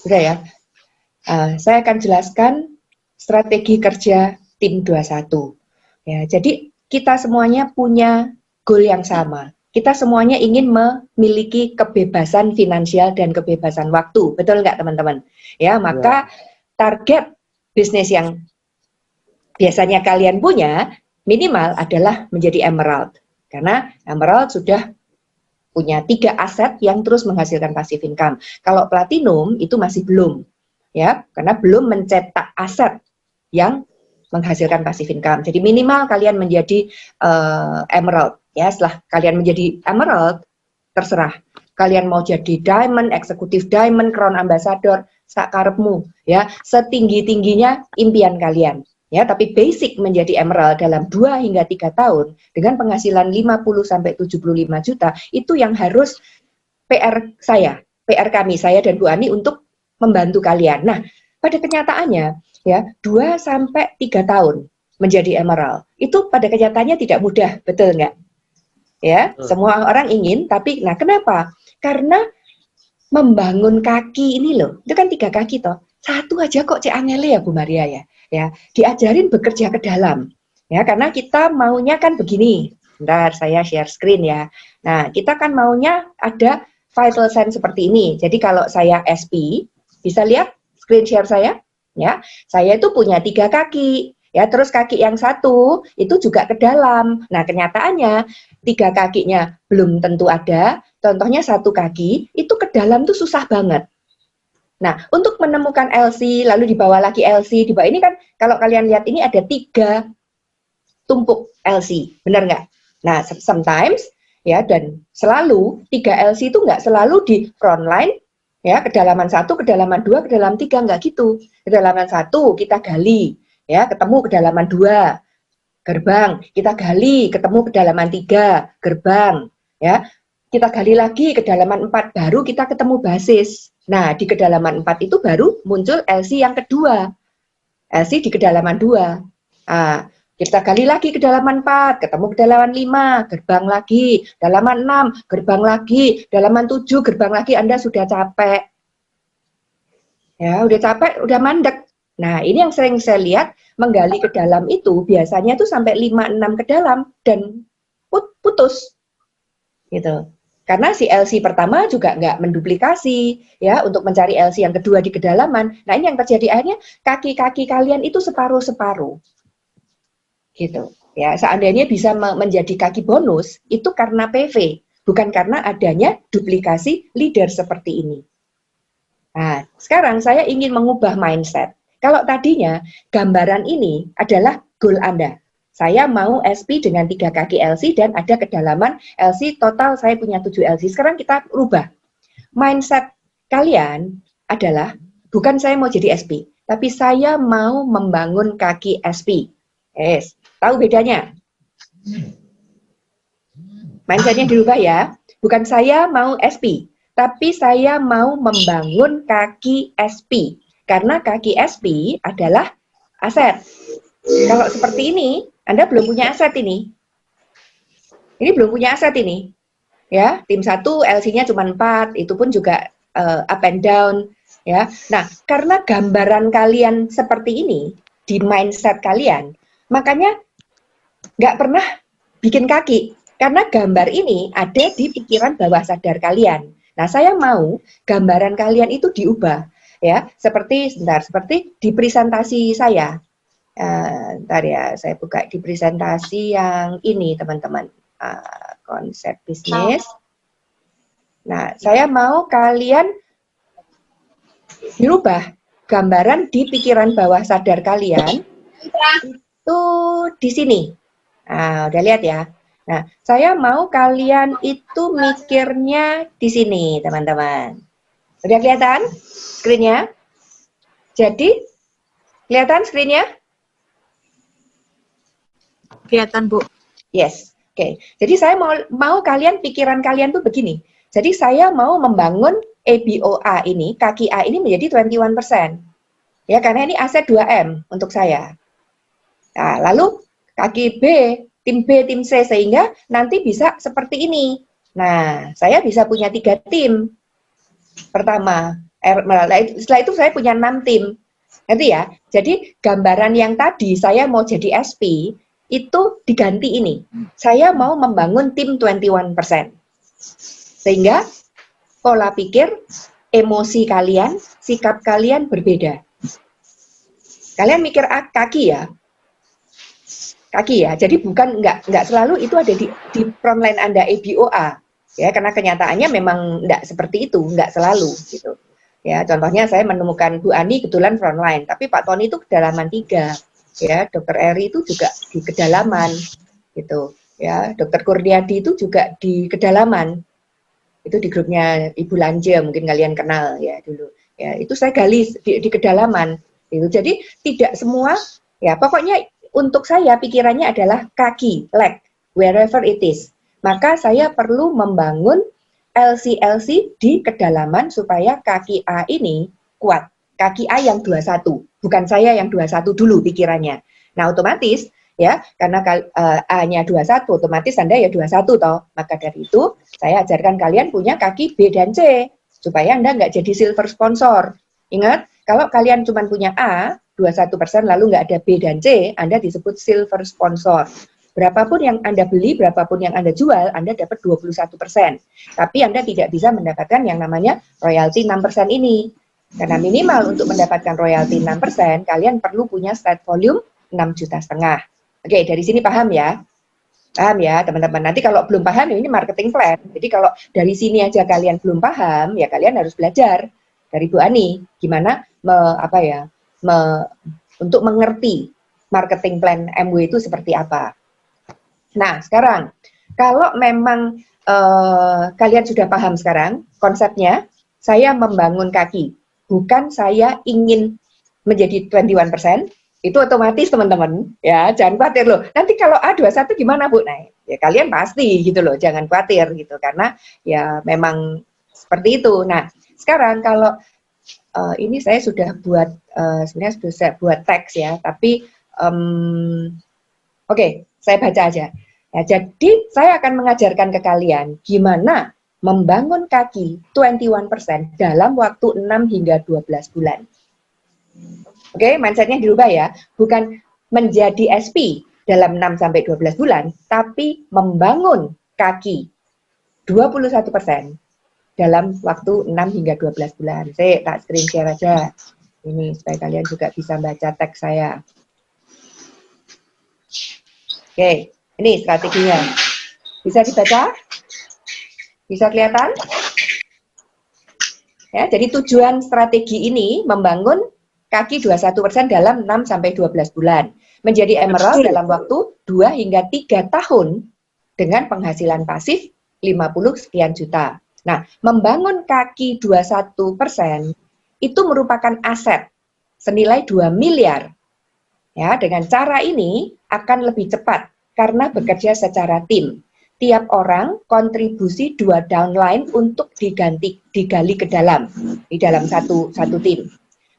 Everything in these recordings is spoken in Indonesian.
Udah ya. Saya akan jelaskan strategi kerja tim 21. Ya, jadi kita semuanya punya goal yang sama. Kita semuanya ingin memiliki kebebasan finansial dan kebebasan waktu. Betul nggak teman-teman? Ya, maka target bisnis yang biasanya kalian punya minimal adalah menjadi emerald. Karena emerald sudah punya 3 aset yang terus menghasilkan passive income. Kalau platinum itu masih belum, ya, karena belum mencetak aset yang menghasilkan passive income. Jadi minimal kalian menjadi emerald, ya. Setelah kalian menjadi emerald, terserah. Kalian mau jadi diamond, eksekutif diamond, crown ambassador, sakarepmu, ya. Setinggi-tingginya impian kalian. Ya, tapi basic menjadi emerald dalam 2 hingga 3 tahun dengan penghasilan 50 sampai 75 juta itu yang harus PR kami, saya dan Bu Ani untuk membantu kalian. Nah, pada kenyataannya ya 2 sampai 3 tahun menjadi emerald itu pada kenyataannya tidak mudah, betul nggak? Ya, semua orang ingin, tapi nah kenapa? Karena membangun kaki ini loh, itu kan 3 kaki toh. Satu aja kok cek angele ya Bu Maria ya. Ya, diajarin bekerja ke dalam. Ya, karena kita maunya kan begini. Bentar, saya share screen ya. Nah, kita kan maunya ada vital sign seperti ini. Jadi kalau saya SP, bisa lihat screen share saya? Ya, saya itu punya 3 kaki. Ya, terus kaki yang satu itu juga ke dalam. Nah, kenyataannya 3 kakinya belum tentu ada. Contohnya 1 kaki itu ke dalam tuh susah banget. Nah, untuk menemukan LC, lalu di bawah lagi LC, di bawah ini kan kalau kalian lihat ini ada 3 tumpuk LC, benar nggak? Nah, sometimes ya dan selalu 3 LC itu nggak selalu di front line, ya kedalaman 1, kedalaman 2, kedalaman 3 nggak gitu. Kedalaman 1 kita gali, ya ketemu kedalaman 2 gerbang, kita gali ketemu kedalaman 3 gerbang, ya kita gali lagi kedalaman 4 baru kita ketemu basis. Nah, di kedalaman 4 itu baru muncul LC yang kedua. LC di kedalaman 2. Nah, kita gali lagi kedalaman 4, ketemu kedalaman 5, gerbang lagi, kedalaman 6, gerbang lagi, kedalaman 7, gerbang lagi, Anda sudah capek. Ya, udah capek, udah mandek. Nah, ini yang sering saya lihat, menggali ke dalam itu biasanya tuh sampai 5-6 ke dalam dan putus. Gitu. Karena si LC pertama juga nggak menduplikasi, ya, untuk mencari LC yang kedua di kedalaman. Nah, ini yang terjadi akhirnya kaki-kaki kalian itu separuh-separuh. Gitu. Ya, seandainya bisa menjadi kaki bonus, itu karena PV, bukan karena adanya duplikasi leader seperti ini. Nah, sekarang saya ingin mengubah mindset. Kalau tadinya gambaran ini adalah goal Anda. Saya mau SP dengan 3 kaki LC dan ada kedalaman LC total saya punya 7 LC. Sekarang kita rubah. Mindset kalian adalah bukan saya mau jadi SP, tapi saya mau membangun kaki SP. Yes, tahu bedanya? Mindsetnya dirubah ya. Bukan saya mau SP, tapi saya mau membangun kaki SP. Karena kaki SP adalah aset. Kalau seperti ini, Anda belum punya aset ini. Ini belum punya aset ini. Ya, tim 1 LC-nya cuma 4, itu pun juga up and down, ya. Nah, karena gambaran kalian seperti ini di mindset kalian, makanya nggak pernah bikin kaki. Karena gambar ini ada di pikiran bawah sadar kalian. Nah, saya mau gambaran kalian itu diubah, ya. Seperti di presentasi saya. Ntar ya, saya buka di presentasi yang ini, teman-teman. Konsep bisnis. Nah, saya mau kalian dirubah gambaran di pikiran bawah sadar kalian itu di sini. Nah, udah lihat ya. Nah, saya mau kalian itu mikirnya di sini, teman-teman. Udah kelihatan screen-nya? Jadi, kelihatan screen-nya? Kelihatan, Bu. Yes. Oke. Jadi saya mau kalian pikiran kalian tuh begini. Jadi saya mau membangun EBOA ini, kaki A ini menjadi 21%. Ya, karena ini aset 2M untuk saya. Nah, lalu kaki B, tim B, tim C, sehingga nanti bisa seperti ini. Nah, saya bisa punya 3 tim. Pertama, Setelah itu saya punya 6 tim. Nanti ya. Jadi gambaran yang tadi saya mau jadi SP itu diganti ini. Saya mau membangun tim 21%. Sehingga pola pikir, emosi kalian, sikap kalian berbeda. Kalian mikir kaki ya. Kaki ya. Jadi bukan nggak selalu itu ada di frontline Anda EBOA. Ya, karena kenyataannya memang nggak seperti itu, nggak selalu gitu. Ya, contohnya saya menemukan Bu Ani kebetulan frontline, tapi Pak Tony itu kedalaman 3. Ya, Dokter Eri itu juga di kedalaman gitu. Ya, Dokter Kurniadi itu juga di kedalaman. Itu di grupnya Ibu Lanja, mungkin kalian kenal ya dulu. Ya, itu saya gali di kedalaman gitu. Jadi tidak semua ya, pokoknya untuk saya pikirannya adalah kaki, leg, wherever it is. Maka saya perlu membangun LC-LC di kedalaman supaya kaki A ini kuat. Kaki A yang 21, bukan saya yang 21 dulu pikirannya. Nah, otomatis ya, karena A-nya 21, otomatis Anda ya 21 toh. Maka dari itu, saya ajarkan kalian punya kaki B dan C supaya Anda nggak jadi silver sponsor. Ingat, kalau kalian cuma punya A 21% lalu nggak ada B dan C, Anda disebut silver sponsor. Berapapun yang Anda beli, berapapun yang Anda jual, Anda dapat 21%. Tapi Anda tidak bisa mendapatkan yang namanya royalti 6% ini. Karena minimal untuk mendapatkan royalti 6%, kalian perlu punya start volume 6,5 juta. Oke, dari sini paham ya? Paham ya, teman-teman. Nanti kalau belum paham, ini marketing plan. Jadi kalau dari sini aja kalian belum paham, ya kalian harus belajar dari Bu Ani. Gimana untuk mengerti marketing plan MW itu seperti apa. Nah, sekarang kalau memang kalian sudah paham sekarang konsepnya, saya membangun kaki, bukan saya ingin menjadi 21%, itu otomatis teman-teman, ya jangan khawatir loh. Nanti kalau A21 gimana Bu? Nah, ya kalian pasti gitu loh, jangan khawatir gitu, karena ya memang seperti itu. Nah, sekarang kalau ini saya sudah buat, sebenarnya sudah saya buat teks ya, tapi Oke, saya baca aja. Ya, jadi saya akan mengajarkan ke kalian gimana membangun kaki 21% dalam waktu 6 hingga 12 bulan. Oke, mindsetnya dirubah ya. Bukan menjadi SP dalam 6 sampai 12 bulan, tapi membangun kaki 21% dalam waktu 6 hingga 12 bulan. Saya tak screen share aja. Ini supaya kalian juga bisa baca teks saya. Oke, ini strateginya. Bisa dibaca? Bisa kelihatan? Ya, jadi tujuan strategi ini membangun kaki 21% dalam 6 sampai 12 bulan. Menjadi emerald dalam waktu 2 hingga 3 tahun dengan penghasilan pasif 50 sekian juta. Nah, membangun kaki 21% itu merupakan aset senilai 2 miliar. Ya, dengan cara ini akan lebih cepat karena bekerja secara tim. Tiap orang kontribusi 2 downline untuk digali ke dalam di dalam satu tim.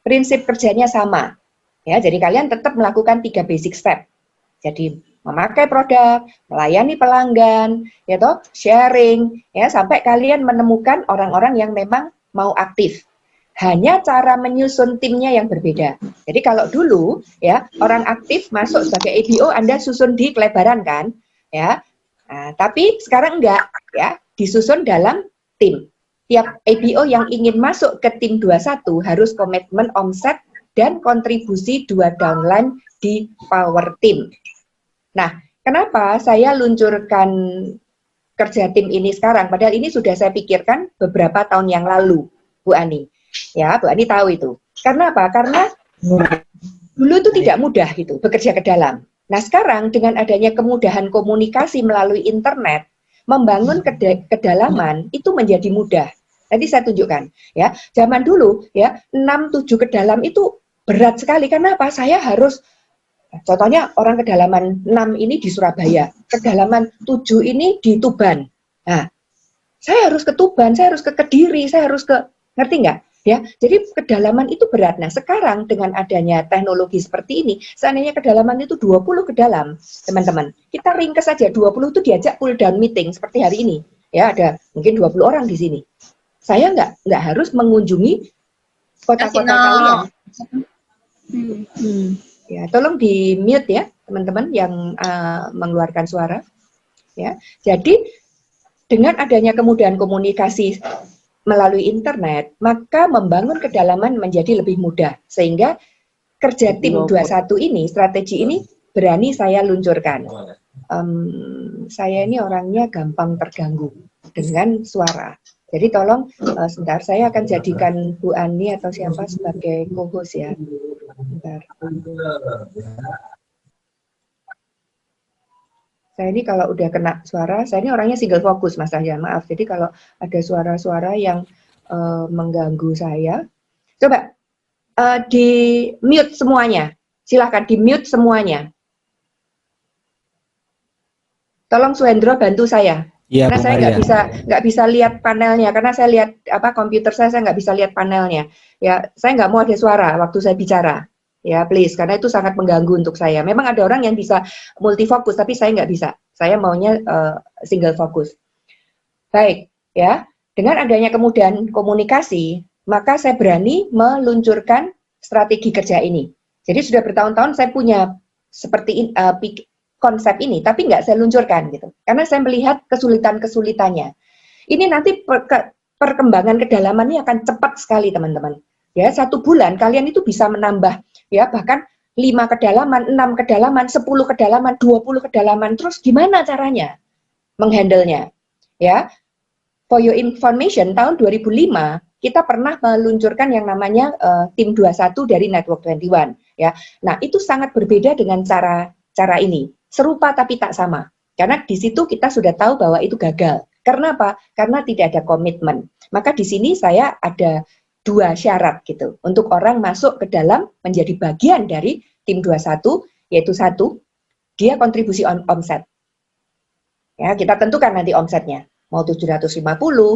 Prinsip kerjanya sama. Ya, jadi kalian tetap melakukan 3 basic step. Jadi memakai produk, melayani pelanggan, ya toh, sharing, ya sampai kalian menemukan orang-orang yang memang mau aktif. Hanya cara menyusun timnya yang berbeda. Jadi kalau dulu ya orang aktif masuk sebagai ABO, Anda susun di kelebaran kan, ya. Nah, tapi sekarang enggak, ya, disusun dalam tim. Tiap ABO yang ingin masuk ke tim 21 harus komitmen omset dan kontribusi 2 downline di power team. Nah, kenapa saya luncurkan kerja tim ini sekarang? Padahal ini sudah saya pikirkan beberapa tahun yang lalu, Bu Ani. Ya, Bu Ani tahu itu. Karena apa? Karena dulu itu tidak mudah gitu, bekerja ke dalam. Nah, sekarang dengan adanya kemudahan komunikasi melalui internet, membangun kedalaman itu menjadi mudah. Nanti saya tunjukkan, ya. Zaman dulu, ya, 6-7 ke dalam itu berat sekali. Karena apa? Saya harus, contohnya orang kedalaman 6 ini di Surabaya, kedalaman 7 ini di Tuban. Nah, saya harus ke Tuban, saya harus ke Kediri, saya harus ke, ngerti nggak? Ya, jadi kedalaman itu berat. Nah, sekarang dengan adanya teknologi seperti ini, seandainya kedalaman itu 20 ke dalam, teman-teman, kita ringkes saja 20 itu diajak cool down meeting seperti hari ini. Ya, ada mungkin 20 orang di sini. Saya nggak harus mengunjungi kota-kota kalian. Hmm. Ya, tolong di mute ya teman-teman yang mengeluarkan suara. Ya, jadi dengan adanya kemudahan komunikasi melalui internet, maka membangun kedalaman menjadi lebih mudah. Sehingga kerja tim 21 ini, strategi ini berani saya luncurkan. Saya ini orangnya gampang terganggu dengan suara. Jadi tolong sebentar, saya akan jadikan Bu Ani atau siapa sebagai co-host ya. Sebentar. Saya ini kalau udah kena suara, saya ini orangnya single fokus Mas Ahyan, maaf. Jadi kalau ada suara-suara yang mengganggu saya, coba di mute semuanya. Silahkan di mute semuanya. Tolong Suhendro bantu saya. Ya, Karena Bu saya Maria. nggak bisa lihat panelnya, karena saya lihat komputer saya nggak bisa lihat panelnya. Ya, saya nggak mau ada suara waktu saya bicara. Ya, please, karena itu sangat mengganggu untuk saya. Memang ada orang yang bisa multifokus, tapi saya nggak bisa. Saya maunya single fokus. Baik, ya. Dengan adanya kemudahan komunikasi, maka saya berani meluncurkan strategi kerja ini. Jadi sudah bertahun-tahun saya punya seperti konsep ini, tapi nggak saya luncurkan gitu. Karena saya melihat kesulitan-kesulitannya. Ini nanti perkembangan kedalamannya akan cepat sekali teman-teman. Ya, 1 bulan kalian itu bisa menambah ya bahkan 5 kedalaman, 6 kedalaman, 10 kedalaman, 20 kedalaman. Terus gimana caranya menghandlenya? Ya, for your information, tahun 2005 kita pernah meluncurkan yang namanya tim 21 dari Network 21 ya. Nah, itu sangat berbeda dengan cara ini. Serupa tapi tak sama. Karena di situ kita sudah tahu bahwa itu gagal. Karena apa? Karena tidak ada komitmen. Maka di sini saya ada 2 syarat gitu untuk orang masuk ke dalam menjadi bagian dari tim 21, yaitu 1, dia kontribusi omset. Ya, kita tentukan nanti omsetnya. Mau 750,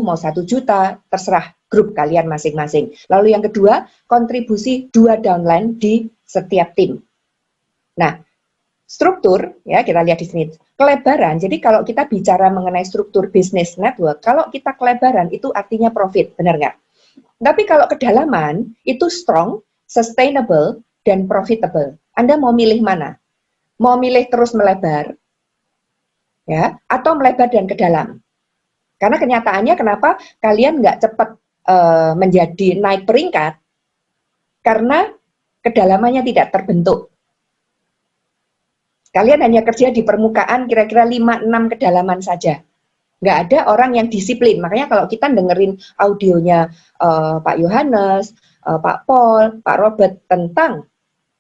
mau 1 juta, terserah grup kalian masing-masing. Lalu yang kedua, kontribusi 2 downline di setiap tim. Nah, struktur, ya kita lihat di sini, kelebaran. Jadi kalau kita bicara mengenai struktur bisnis network, kalau kita kelebaran itu artinya profit, benar nggak? Tapi kalau kedalaman, itu strong, sustainable, dan profitable. Anda mau milih mana? Mau milih terus melebar, ya, atau melebar dan ke dalam? Karena kenyataannya kenapa kalian nggak cepat menjadi naik peringkat, karena kedalamannya tidak terbentuk. Kalian hanya kerja di permukaan kira-kira 5-6 kedalaman saja. Nggak ada orang yang disiplin. Makanya kalau kita dengerin audionya Pak Yohanes, Pak Paul, Pak Robert tentang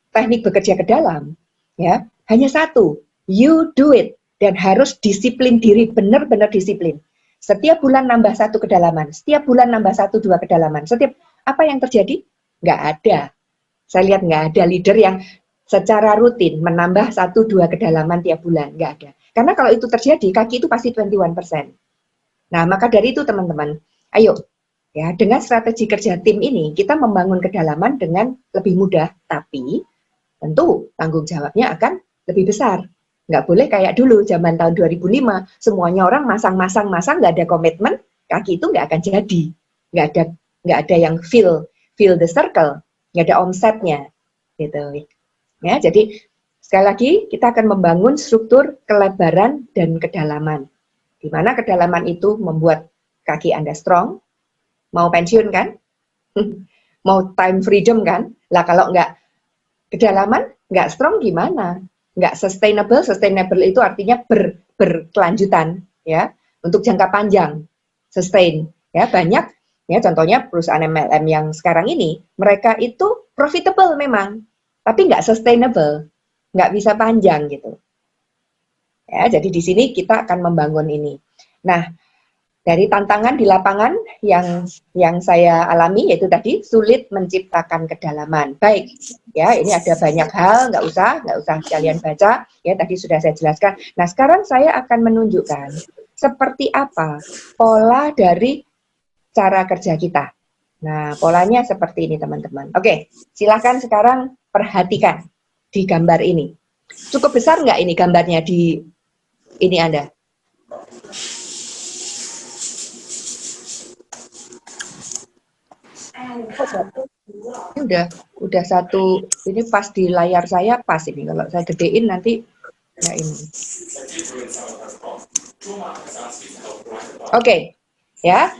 teknik bekerja ke dalam, ya hanya satu, you do it, dan harus disiplin diri, benar-benar disiplin. Setiap bulan nambah 1 kedalaman, setiap bulan nambah 1-2 kedalaman. Setiap apa yang terjadi? Nggak ada. Saya lihat nggak ada leader yang secara rutin menambah 1-2 kedalaman tiap bulan, nggak ada. Karena kalau itu terjadi, kaki itu pasti 21%. Nah, maka dari itu teman-teman, ayo ya dengan strategi kerja tim ini kita membangun kedalaman dengan lebih mudah, tapi tentu tanggung jawabnya akan lebih besar. Nggak boleh kayak dulu zaman tahun 2005, semuanya orang masang, nggak ada komitmen, kaki itu nggak akan jadi. Nggak ada yang fill the circle, nggak ada omsetnya. Gitu. Ya, jadi sekali lagi kita akan membangun struktur kelebaran dan kedalaman. Di mana kedalaman itu membuat kaki Anda strong, mau pensiun kan? Mau time freedom kan? Lah kalau nggak kedalaman, nggak strong gimana? Nggak sustainable itu artinya berkelanjutan ya, untuk jangka panjang, sustain ya. Banyak ya, contohnya perusahaan MLM yang sekarang ini, mereka itu profitable memang, tapi nggak sustainable, nggak bisa panjang gitu ya. Jadi di sini kita akan membangun ini. Nah, dari tantangan di lapangan yang saya alami yaitu tadi sulit menciptakan kedalaman. Baik, ya ini ada banyak hal, nggak usah kalian baca, ya tadi sudah saya jelaskan. Nah sekarang saya akan menunjukkan seperti apa pola dari cara kerja kita. Nah polanya seperti ini teman-teman. Oke, silakan sekarang perhatikan di gambar ini. Cukup besar nggak ini gambarnya di ini Anda? Ini udah satu, ini pas di layar saya pas ini. Kalau saya gedein nanti ya ini. Oke, ya.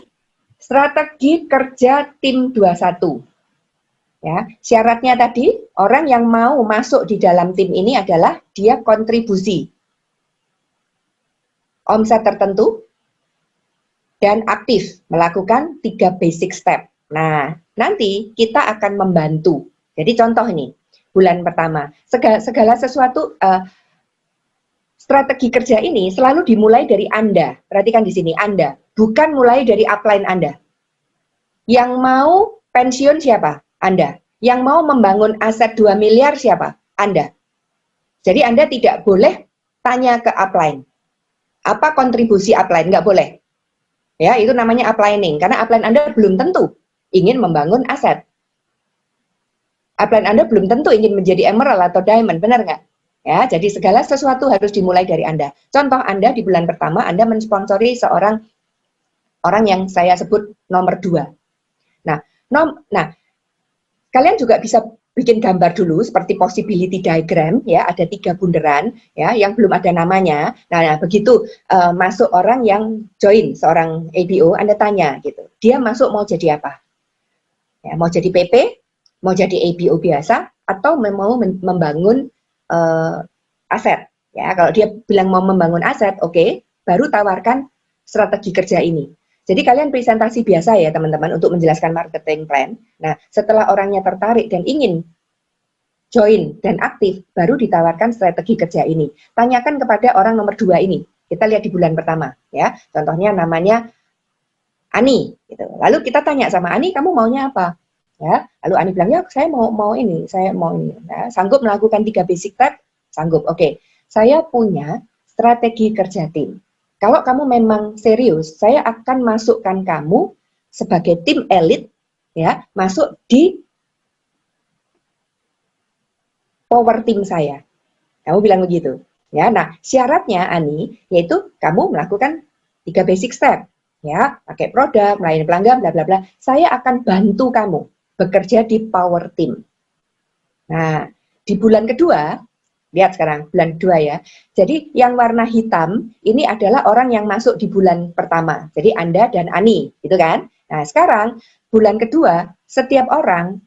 Strategi kerja tim 21. Ya, syaratnya tadi orang yang mau masuk di dalam tim ini adalah dia kontribusi omset tertentu dan aktif melakukan 3 basic step. Nah, nanti kita akan membantu. Jadi contoh ini, bulan pertama, segala sesuatu strategi kerja ini selalu dimulai dari Anda. Perhatikan di sini, Anda, bukan mulai dari upline Anda. Yang mau pensiun siapa? Anda. Yang mau membangun aset 2 miliar siapa? Anda. Jadi Anda tidak boleh tanya ke upline. Apa kontribusi upline? Nggak boleh. Ya, itu namanya uplining. Karena upline Anda belum tentu ingin membangun aset. Upline Anda belum tentu ingin menjadi emerald atau diamond, benar nggak? Ya, jadi segala sesuatu harus dimulai dari Anda. Contoh Anda di bulan pertama, Anda mensponsori seorang orang yang saya sebut nomor 2. Nah, kalian juga bisa bikin gambar dulu seperti possibility diagram, ya, ada 3 bunderan, ya, yang belum ada namanya. Nah, begitu masuk orang yang join seorang ABO, Anda tanya gitu, dia masuk mau jadi apa? Ya, mau jadi PP, mau jadi ABO biasa, atau mau membangun aset. Ya, kalau dia bilang mau membangun aset, oke, baru tawarkan strategi kerja ini. Jadi kalian presentasi biasa ya teman-teman untuk menjelaskan marketing plan. Nah, setelah orangnya tertarik dan ingin join dan aktif, baru ditawarkan strategi kerja ini. Tanyakan kepada orang nomor 2 ini. Kita lihat di bulan pertama, ya. Contohnya namanya Ani. Gitu. Lalu kita tanya sama Ani, kamu maunya apa? Ya. Lalu Ani bilang, ya saya mau ini, saya mau ini. Nah, sanggup melakukan 3 basic step? Sanggup. Oke. Saya punya strategi kerja tim. Kalau kamu memang serius, saya akan masukkan kamu sebagai tim elit, ya, masuk di power tim saya. Kamu bilang begitu. Ya, nah syaratnya Ani, yaitu kamu melakukan 3 basic step. Ya, pakai produk, melayani pelanggan, bla bla bla. Saya akan bantu kamu bekerja di power team. Nah, di bulan kedua, lihat sekarang bulan kedua ya. Jadi yang warna hitam ini adalah orang yang masuk di bulan pertama. Jadi Anda dan Ani, gitu kan? Nah, sekarang bulan kedua setiap orang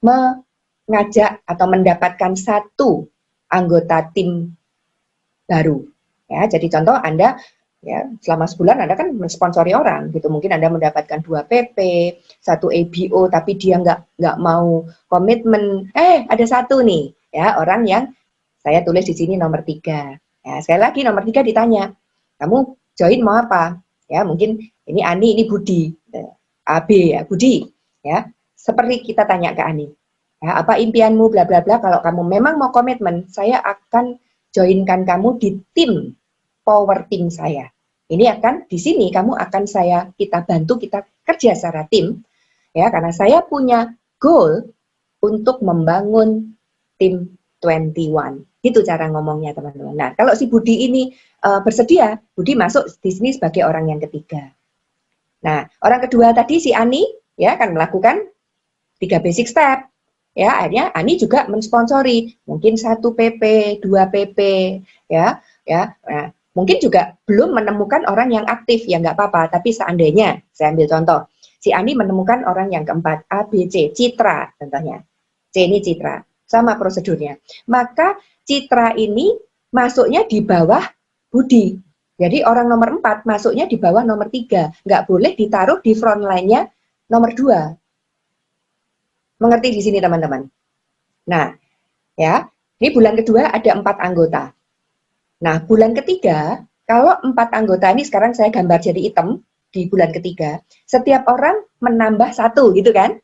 mengajak atau mendapatkan satu anggota tim baru. Ya, jadi contoh Anda ya selama sebulan Anda kan mensponsori orang gitu. Mungkin Anda mendapatkan 2 PP, 1 ABO tapi dia nggak mau komitmen. Ada satu nih ya orang yang saya tulis di sini nomor 3. Ya, sekali lagi nomor 3 ditanya, kamu join mau apa? Ya, mungkin ini Ani, ini Budi. AB ya, Budi. Ya, seperti kita tanya ke Ani. Ya, apa impianmu bla bla bla, kalau kamu memang mau komitmen, saya akan joinkan kamu di tim power tim saya. Ini akan di sini kamu akan kita bantu, kita kerja secara tim ya, karena saya punya goal untuk membangun tim 21. Itu cara ngomongnya teman-teman. Nah, kalau si Budi ini bersedia, Budi masuk di sini sebagai orang yang ketiga. Nah, orang kedua tadi si Ani ya akan melakukan 3 basic step. Ya, akhirnya Ani juga mensponsori mungkin 1 PP, 2 PP, ya. Nah, mungkin juga belum menemukan orang yang aktif, ya nggak apa-apa. Tapi seandainya, saya ambil contoh, si Ani menemukan orang yang keempat, A, B, C, Citra contohnya. C ini Citra, sama prosedurnya. Maka Citra ini masuknya di bawah Budi. Jadi orang nomor 4 masuknya di bawah nomor 3. Nggak boleh ditaruh di front line-nya nomor 2. Mengerti di sini teman-teman? Nah, ya, ini bulan kedua ada 4 anggota. Nah, bulan ketiga, kalau 4 anggota ini sekarang saya gambar jadi hitam di bulan ketiga, setiap orang menambah 1 gitu kan?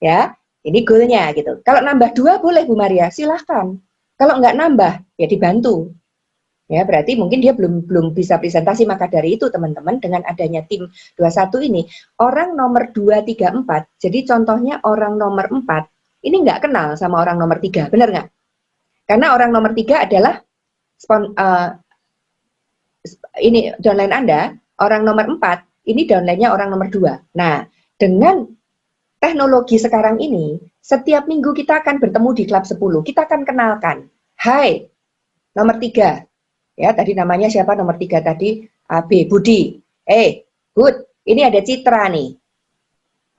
Ya, ini goalnya gitu. Kalau nambah 2 boleh Bu Maria, silahkan. Kalau nggak nambah, ya dibantu. Ya, berarti mungkin dia belum bisa presentasi, maka dari itu teman-teman dengan adanya tim 21 ini, orang nomor 2, 3, 4, jadi contohnya orang nomor 4, ini nggak kenal sama orang nomor 3, benar nggak? Karena orang nomor 3 adalah ini downline Anda, orang nomor 4, ini downline-nya orang nomor 2. Nah, dengan teknologi sekarang ini, setiap minggu kita akan bertemu di klub 10. Kita akan kenalkan. Hai, nomor 3. Ya, tadi namanya siapa nomor 3 tadi? AB, Budi. Bud, ini ada Citra nih.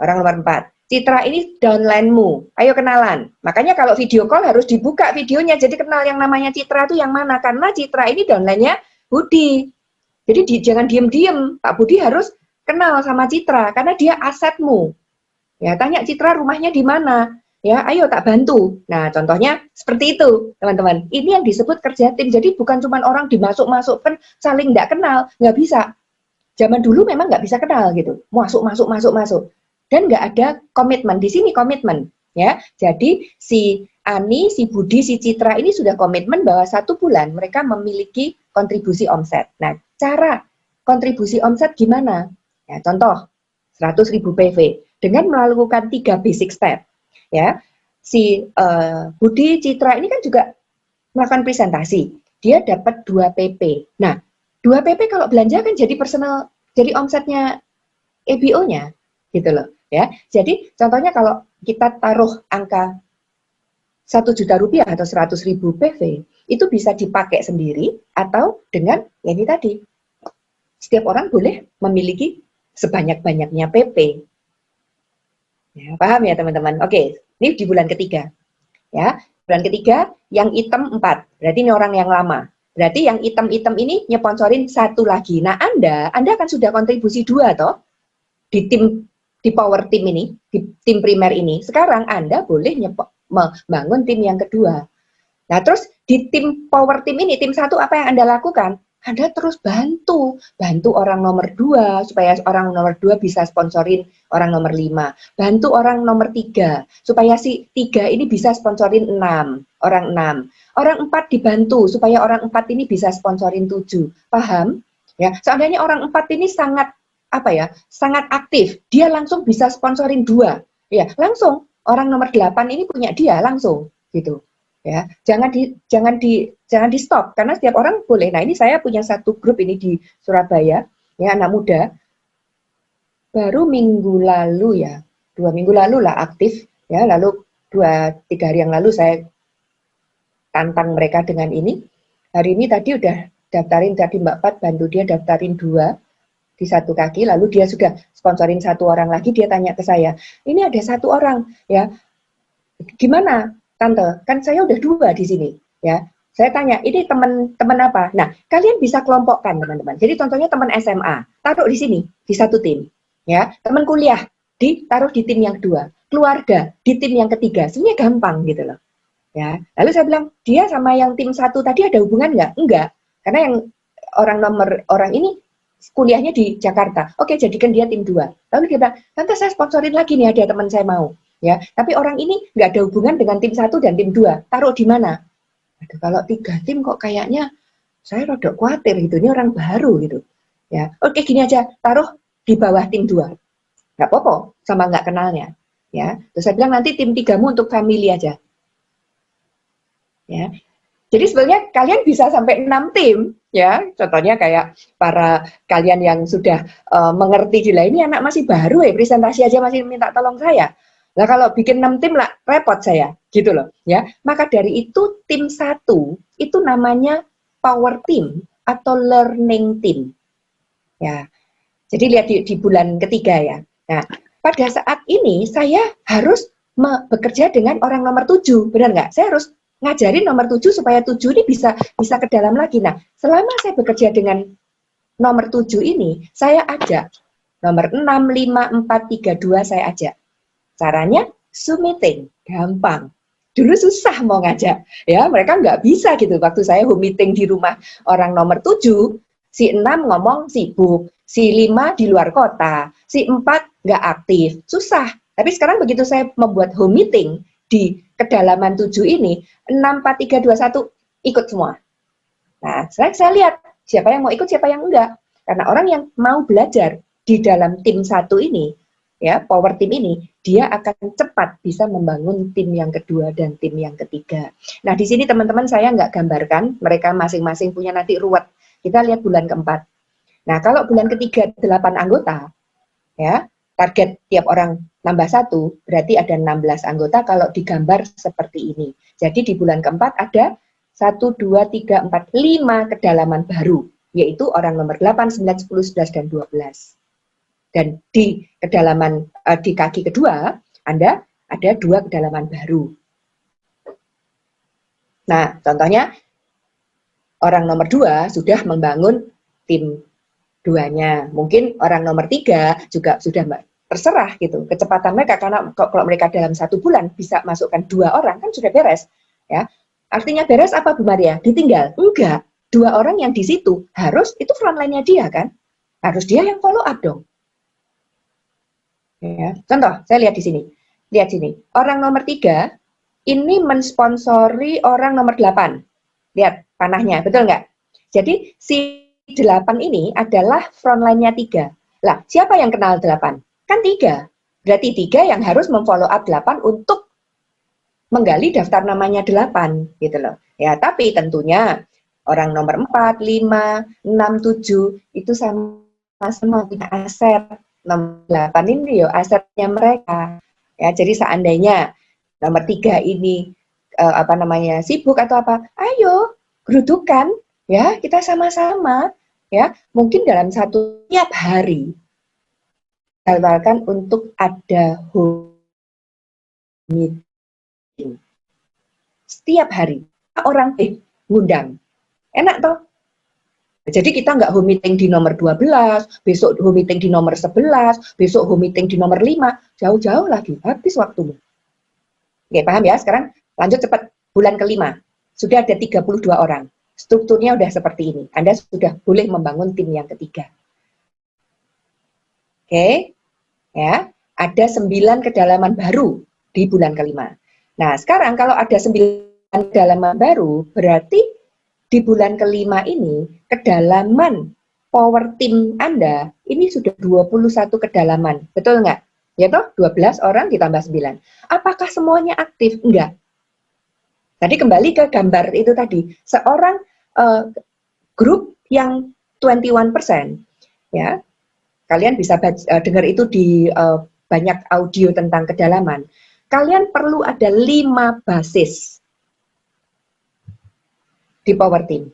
Orang nomor 4. Citra ini downline-mu. Ayo kenalan. Makanya kalau video call harus dibuka videonya. Jadi kenal yang namanya Citra itu yang mana. Karena Citra ini downline-nya Budi. Jadi jangan diem-diem. Pak Budi harus kenal sama Citra. Karena dia asetmu. Ya, tanya Citra rumahnya di mana. Ya, ayo tak bantu. Nah, contohnya seperti itu, teman-teman. Ini yang disebut kerja tim. Jadi bukan cuma orang dimasuk-masukkan saling nggak kenal. Nggak bisa. Zaman dulu memang nggak bisa kenal gitu. Masuk. Dan nggak ada komitmen. Di sini komitmen. Ya, jadi si Ani, si Budi, si Citra ini sudah komitmen bahwa 1 bulan mereka memiliki kontribusi omset. Nah, cara kontribusi omset gimana? Ya, contoh 100.000 PV dengan melakukan 3 basic step. Ya, si Budi, Citra ini kan juga melakukan presentasi. Dia dapat 2 PP. Nah, 2 PP kalau belanja kan jadi personal, jadi omsetnya EBO-nya, gitu loh. Ya, jadi contohnya kalau kita taruh angka 1 juta rupiah atau 100.000 PV, itu bisa dipakai sendiri atau dengan ya ini tadi. Setiap orang boleh memiliki sebanyak-banyaknya PP. Ya, paham ya teman-teman? Oke, ini di bulan ketiga. Ya, bulan ketiga yang hitam 4, berarti ini orang yang lama. Berarti yang hitam-hitam ini nyponsorin 1 lagi. Nah, Anda kan sudah kontribusi 2 toh di tim, di power team ini, di tim primer ini. Sekarang Anda boleh membangun tim yang kedua. Nah, terus di tim power team ini, tim 1 apa yang Anda lakukan? Anda terus bantu orang nomor 2 supaya orang nomor 2 bisa sponsorin orang nomor 5. Bantu orang nomor 3 supaya si 3 ini bisa sponsorin 6, orang 6. Orang 4 dibantu supaya orang 4 ini bisa sponsorin 7. Paham? Ya, seandainya orang 4 ini sangat sangat aktif, dia langsung bisa sponsorin 2. Ya, langsung orang nomor 8 ini punya dia langsung gitu. Ya, jangan di stop karena setiap orang boleh. Nah, ini saya punya 1 grup ini di Surabaya, ya anak muda. Baru minggu lalu ya, 2 minggu lalu lah aktif, ya. Lalu 2-3 hari yang lalu saya tantang mereka dengan ini. Hari ini tadi udah daftarin tadi Mbak Pat bantu dia daftarin 2 di 1 kaki. Lalu dia sudah sponsorin 1 orang lagi. Dia tanya ke saya, ini ada 1 orang, ya. Gimana? Tante, kan saya udah 2 di sini, ya. Saya tanya, ini teman apa? Nah, kalian bisa kelompokkan teman-teman. Jadi contohnya teman SMA, taruh di sini di 1 tim, ya. Teman kuliah, ditaruh di tim yang 2, keluarga di tim yang ketiga. Sebenarnya gampang gitu loh, ya. Lalu saya bilang, dia sama yang tim 1 tadi ada hubungan nggak? Enggak, karena yang orang ini kuliahnya di Jakarta. Oke, jadikan dia tim 2. Lalu dia bilang, tante saya sponsorin lagi nih, ada teman saya mau. Ya, tapi orang ini nggak ada hubungan dengan tim 1 dan tim 2. Taruh di mana? Aduh, kalau 3 tim kok kayaknya saya rodok khawatir gitu. Ini orang baru gitu. Ya, oke gini aja, taruh di bawah tim 2. Nggak apa-apa sama nggak kenalnya. Ya, terus saya bilang nanti tim 3-mu untuk family aja. Ya. Jadi sebenarnya kalian bisa sampai 6 tim, ya. Contohnya kayak para kalian yang sudah mengerti gila ini anak masih baru ya, presentasi aja masih minta tolong saya. Nah, kalau bikin 6 tim lah repot saya, gitu loh, ya. Maka dari itu tim 1 itu namanya power team atau learning team. Ya. Jadi lihat di bulan ketiga ya. Nah, pada saat ini saya harus bekerja dengan orang nomor 7, benar nggak? Saya harus ngajarin nomor 7 supaya 7 ini bisa ke dalam lagi. Nah, selama saya bekerja dengan nomor 7 ini, saya ajak nomor 6, 5, 4, 3, 2 saya ajak. Caranya Zoom meeting, gampang. Dulu susah mau ngajak, ya mereka nggak bisa gitu. Waktu saya home meeting di rumah orang nomor 7, si 6 ngomong sibuk, si 5 di luar kota, si 4 nggak aktif, susah. Tapi sekarang begitu saya membuat home meeting di kedalaman 7 ini, 6, 4, 3, 2, 1, ikut semua. Nah, saya lihat siapa yang mau ikut, siapa yang enggak. Karena orang yang mau belajar di dalam tim 1 ini, ya power team ini, dia akan cepat bisa membangun tim yang kedua dan tim yang ketiga. Nah, di sini teman-teman saya nggak gambarkan, mereka masing-masing punya nanti ruwet. Kita lihat bulan keempat. Nah, kalau bulan ketiga 8 anggota, ya target tiap orang nambah 1, berarti ada 16 anggota kalau digambar seperti ini. Jadi di bulan keempat ada 1, 2, 3, 4, 5 kedalaman baru, yaitu orang nomor 8, 9, 10, 11, dan 12. Dan di kedalaman di kaki kedua, Anda ada 2 kedalaman baru. Nah, contohnya orang nomor 2 sudah membangun tim 2-nya. Mungkin orang nomor 3 juga sudah terserah gitu. Kecepatan mereka, karena kalau mereka dalam 1 bulan bisa masukkan 2 orang, kan sudah beres. Ya. Artinya beres apa Bu Maria? Ditinggal? Enggak. 2 orang yang di situ harus, itu frontline-nya dia kan. Harus dia yang follow up dong. Ya. Contoh, saya lihat di sini. Lihat sini. Orang nomor 3 ini mensponsori orang nomor 8. Lihat panahnya, betul nggak? Jadi si 8 ini adalah frontline-nya 3. Lah, siapa yang kenal 8? Kan 3. Berarti 3 yang harus memfollow up 8 untuk menggali daftar namanya 8, gitu loh. Ya, tapi tentunya orang nomor 4, 5, 6, 7 itu sama-sama punya aset. Nomor 8 ini yo asetnya mereka. Ya, jadi seandainya nomor 3 ini sibuk atau apa, ayo gerudukan ya, kita sama-sama ya, mungkin dalam tiap hari jadwalkan untuk ada home meeting setiap hari, orang ngundang, enak toh. Jadi kita nggak home meeting di nomor 12, besok home meeting di nomor 11, besok home meeting di nomor 5, jauh-jauh lagi, habis waktumu. Oke, paham ya? Sekarang lanjut cepat, bulan kelima, sudah ada 32 orang. Strukturnya udah seperti ini. Anda sudah boleh membangun tim yang ketiga. Oke, ya, ada 9 kedalaman baru di bulan kelima. Nah, sekarang kalau ada 9 kedalaman baru, berarti di bulan kelima ini, kedalaman power team Anda, ini sudah 21 kedalaman. Betul nggak? Ya toh, 12 orang ditambah 9. Apakah semuanya aktif? Enggak. Tadi kembali ke gambar itu tadi, seorang grup yang 21%, ya, kalian bisa dengar itu di banyak audio tentang kedalaman. Kalian perlu ada 5 basis di power team.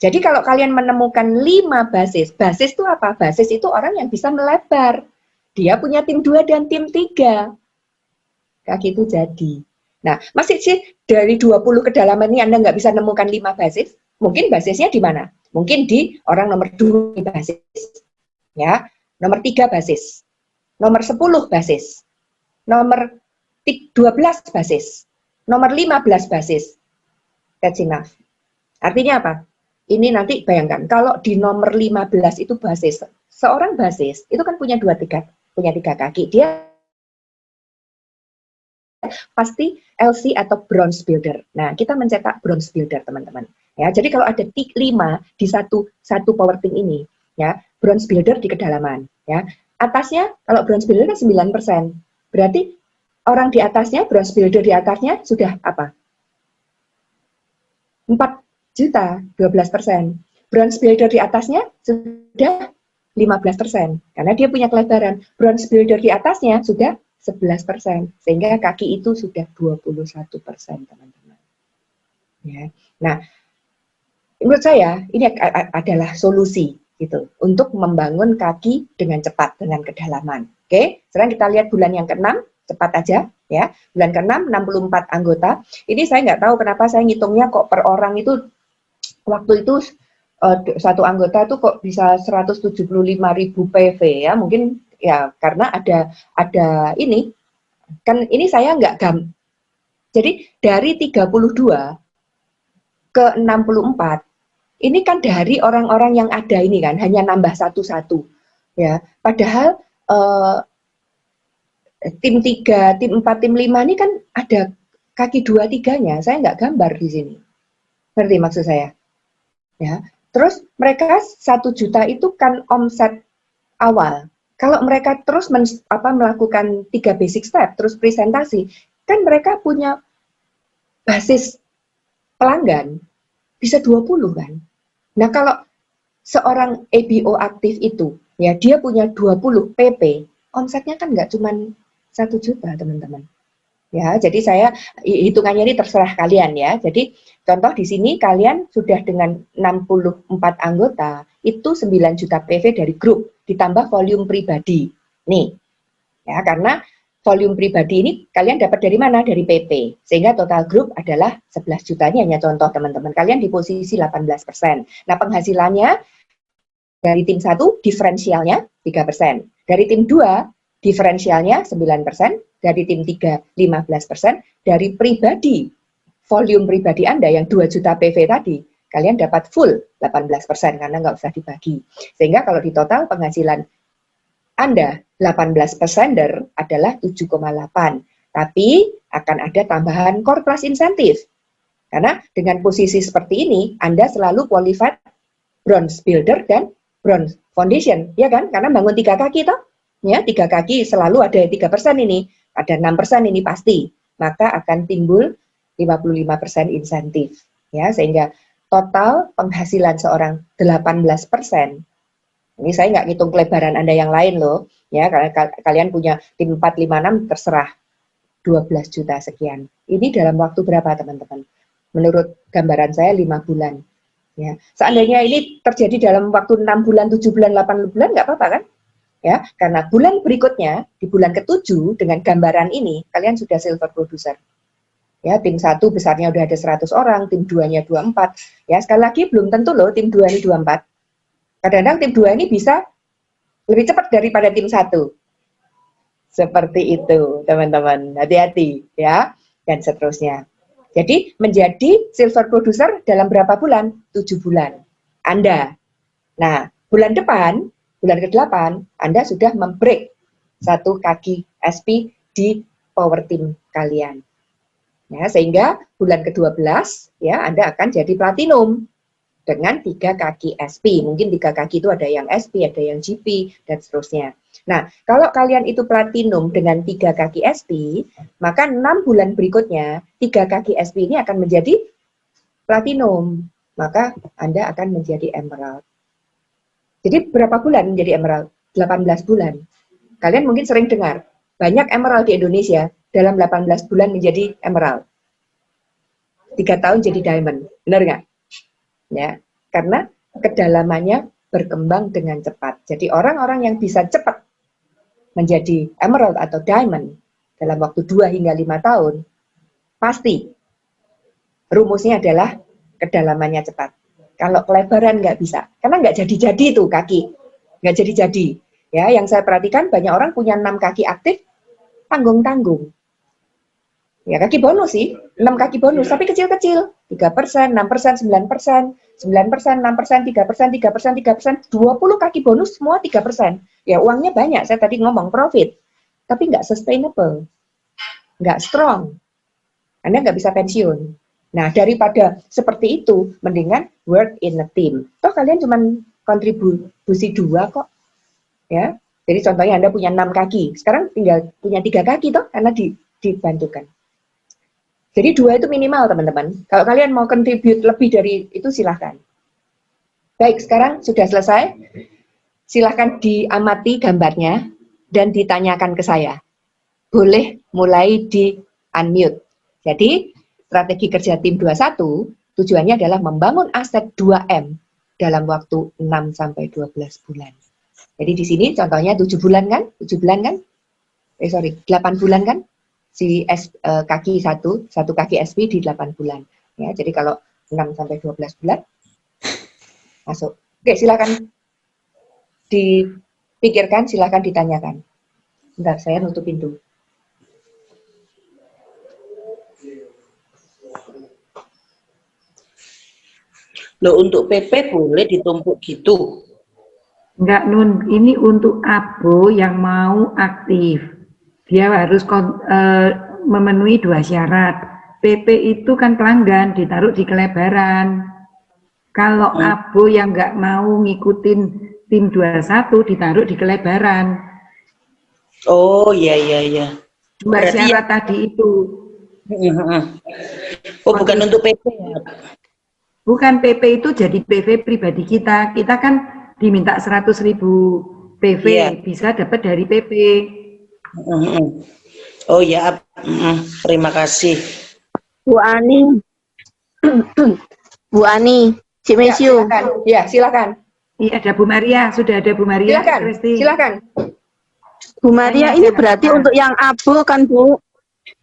Jadi kalau kalian menemukan 5 basis, basis itu apa? Basis itu orang yang bisa melebar. Dia punya tim 2 dan tim 3. Kaki itu jadi. Nah, masih sih dari 20 kedalaman ini Anda nggak bisa nemukan 5 basis? Mungkin basisnya di mana? Mungkin di orang nomor 2 basis. Ya, nomor 3 basis. Nomor 10 basis. Nomor 12 basis. Nomor 15 basis. That's enough. Artinya apa? Ini nanti bayangkan, kalau di nomor 15 itu basis, seorang basis itu kan punya 3 kaki. Dia pasti LC atau bronze builder. Nah, kita mencetak bronze builder, teman-teman. Ya, jadi kalau ada 5 di satu power team ini, ya, bronze builder di kedalaman, ya. Atasnya kalau bronze builder kan 9%. Berarti orang di atasnya, bronze builder di atasnya sudah apa? 4 juta, 12%. Bronze builder di atasnya sudah 15%, karena dia punya kelebaran. Bronze builder di atasnya sudah 11%, sehingga kaki itu sudah 21%, teman-teman. Ya. Nah, menurut saya ini adalah solusi gitu untuk membangun kaki dengan cepat, dengan kedalaman. Oke, sekarang kita lihat bulan yang ke-6, cepat aja ya. Bulan ke-6, 64 anggota. Ini saya nggak tahu kenapa saya ngitungnya kok per orang itu waktu itu satu anggota tuh kok bisa 175.000 PV ya, mungkin ya karena ada ini kan, ini saya nggak jadi dari 32 ke 64 ini kan dari orang-orang yang ada ini kan hanya nambah satu-satu ya, padahal tim 3, tim 4, tim 5 ini kan ada kaki 2-3-nya, saya nggak gambar di sini, ngerti maksud saya ya. Terus mereka 1 juta itu kan omset awal. Kalau mereka terus melakukan 3 basic step, terus presentasi, kan mereka punya basis pelanggan bisa 20 kan. Nah, kalau seorang ABO aktif itu, ya dia punya 20 PP, omsetnya kan nggak cuma 1 1 juta, teman-teman. Ya, jadi saya hitungannya ini terserah kalian ya. Jadi contoh di sini kalian sudah dengan 64 anggota, itu 9 juta PV dari grup, ditambah volume pribadi. Nih, ya karena volume pribadi ini kalian dapat dari mana? Dari PP. Sehingga total grup adalah 11 juta. Ini hanya contoh teman-teman. Kalian di posisi 18%. Nah, penghasilannya dari tim 1 diferensialnya 3%. Dari tim 2 diferensialnya 9%. Dari tim 3 15%. Dari pribadi, volume pribadi Anda yang 2 juta PV tadi, kalian dapat full 18% karena nggak usah dibagi. Sehingga kalau di total penghasilan Anda 18% adalah 7,8. Tapi akan ada tambahan core plus insentif. Karena dengan posisi seperti ini, Anda selalu qualified bronze builder dan bronze foundation, ya kan? Karena bangun 3 kaki toh, ya 3 kaki selalu ada 3% ini, ada 6% ini pasti, maka akan timbul 55% insentif, ya sehingga total penghasilan seorang 18%. Ini saya nggak ngitung kelebaran Anda yang lain loh, ya karena kalian punya tim 4, 5, 6 terserah 12 juta sekian. Ini dalam waktu berapa teman-teman? Menurut gambaran saya 5 bulan. Ya, seandainya ini terjadi dalam waktu 6 bulan, 7 bulan, 8 bulan, nggak apa-apa kan? Ya, karena bulan berikutnya, di bulan ke-7, dengan gambaran ini, kalian sudah silver producer. Ya, tim 1 besarnya udah ada 100 orang, tim 2-nya 24. Ya, sekali lagi belum tentu loh tim 2 ini 24. Kadang-kadang tim 2 ini bisa lebih cepat daripada tim 1. Seperti itu, teman-teman. Hati-hati, ya. Dan seterusnya. Jadi menjadi silver producer dalam berapa bulan? 7 bulan. Anda. Nah, bulan depan, bulan ke-8, Anda sudah membreak 1 kaki SP di power team kalian. Ya, sehingga bulan ke-12 ya Anda akan jadi platinum dengan 3 kaki SP. Mungkin 3 kaki itu ada yang SP, ada yang GP, dan seterusnya. Nah, kalau kalian itu platinum dengan 3 kaki SP, maka 6 bulan berikutnya, 3 kaki SP ini akan menjadi platinum. Maka Anda akan menjadi emerald. Jadi berapa bulan menjadi emerald? 18 bulan. Kalian mungkin sering dengar, banyak emerald di Indonesia dalam 18 bulan menjadi emerald. 3 tahun jadi diamond. Benar nggak? Ya, karena kedalamannya berkembang dengan cepat. Jadi orang-orang yang bisa cepat menjadi emerald atau diamond dalam waktu 2 hingga 5 tahun, pasti rumusnya adalah kedalamannya cepat. Kalau kelebaran nggak bisa, karena nggak jadi-jadi tuh kaki, nggak jadi-jadi. Ya, yang saya perhatikan banyak orang punya 6 kaki aktif, tanggung-tanggung. Ya, kaki bonus sih, 6 kaki bonus, tapi kecil-kecil, 3%, 6%, 9%, 9%, 6%, 3%, 3%, 3%, 20 kaki bonus, semua 3%. Ya, uangnya banyak, saya tadi ngomong profit, tapi nggak sustainable, nggak strong. Anda nggak bisa pensiun. Nah, daripada seperti itu, mendingan work in a team. Toh kalian cuma kontribusi 2 kok. Ya, jadi contohnya Anda punya 6 kaki, sekarang tinggal punya 3 kaki toh, karena dibantukan. Jadi 2 itu minimal teman-teman. Kalau kalian mau contribute lebih dari itu silahkan. Baik, sekarang sudah selesai. Silahkan diamati gambarnya dan ditanyakan ke saya. Boleh mulai di unmute. Jadi strategi kerja tim 21 tujuannya adalah membangun aset 2M dalam waktu 6-12 bulan. Jadi di sini contohnya 7 bulan kan? 7 bulan kan? 8 bulan kan? Si kaki satu kaki SP di 8 bulan. Ya, jadi kalau 6-12 bulan masuk. Oke, silakan dipikirkan, silakan ditanyakan. Bentar, saya nutup pintu. Loh, untuk PP boleh ditumpuk gitu? Enggak, Nun. Ini untuk abo yang mau aktif. Dia harus memenuhi 2 syarat. PP itu kan pelanggan, ditaruh di kelebaran. Kalau abo yang nggak mau ngikutin tim 21, ditaruh di kelebaran. Oh, iya. 2 syarat ya, tadi itu. Oh, bukan untuk PP ya? Bukan, PP itu jadi PV pribadi kita. Kita kan diminta 100.000 PV, bisa dapat dari PP. Oh ya, terima kasih. Bu Ani, Bu Ani, Ya, Cimesiu. silakan. Ya, silakan. Iya, ada Bu Maria, sudah ada Bu Maria. Silakan. Kristi. Silakan. Bu Maria, Tanya aja, ini nggak berarti apa-apa. untuk yang abo kan Bu?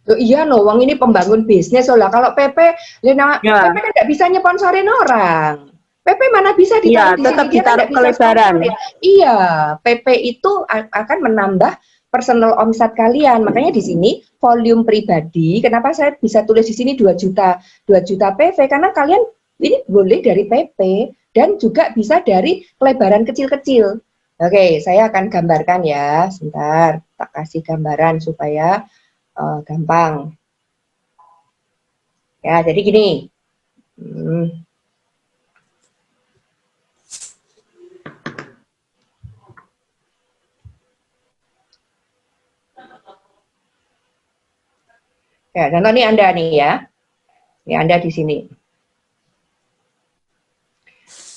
Loh, iya no, wong ini pembangun bisnis lah. Kalau PP, Lena, Ya, PP kan nggak bisa nyponsorin orang. PP mana bisa iya, ditaruh di tetap sini, dia kan ditaruh nggak bisa kelebaran. sponsorin. Iya, PP itu akan menambah personal omset kalian. Makanya di sini volume pribadi, kenapa saya bisa tulis di sini 2 juta PV, karena kalian ini boleh dari PP dan juga bisa dari pelebaran kecil-kecil. Oke, saya akan gambarkan ya, sebentar, tak kasih gambaran supaya gampang. Ya, jadi gini. Ya, contoh nih Anda nih ya. Ini Anda di sini.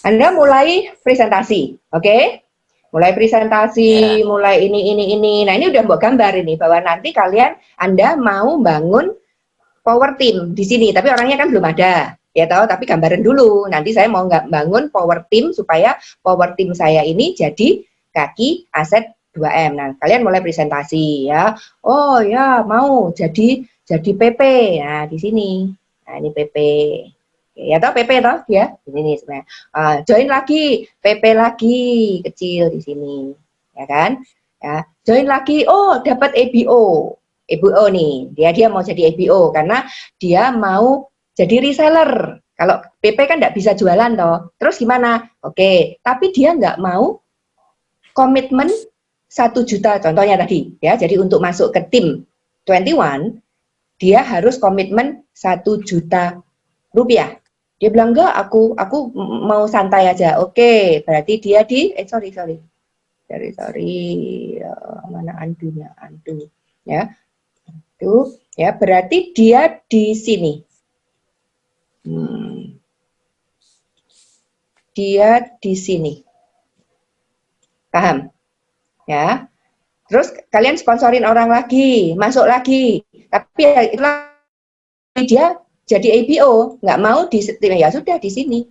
Anda mulai presentasi, oke? Mulai presentasi, mulai ini. Nah, ini udah mbok gambar ini bahwa nanti kalian Anda mau bangun power team di sini, tapi orangnya kan belum ada. Ya tahu, tapi gambaran dulu. Nanti saya mau nggak bangun power team supaya power team saya ini jadi kaki aset 2M. Nah, kalian mulai presentasi ya. Oh ya, mau jadi PP. Nah, di sini. Nah, ini PP. Ya toh PP toh ya. Ini nih sebenarnya. Join lagi, PP lagi kecil di sini. Ya kan? Ya, join lagi. Oh, dapat EBO. EBO nih, dia mau jadi EBO karena dia mau jadi reseller. Kalau PP kan nggak bisa jualan toh. Terus gimana? Oke, tapi dia nggak mau komitmen 1 juta contohnya tadi ya. Jadi untuk masuk ke tim 21 dia harus komitmen 1 juta rupiah. Dia bilang enggak, aku mau santai aja. Oke, berarti dia di sorry. Mana andunya? Andu ya. Tuh, ya berarti dia di sini. Dia di sini. Paham? Ya. Terus kalian sponsorin orang lagi, masuk lagi. Tapi ya itulah dia jadi ABO, nggak mau di ya sudah di sini.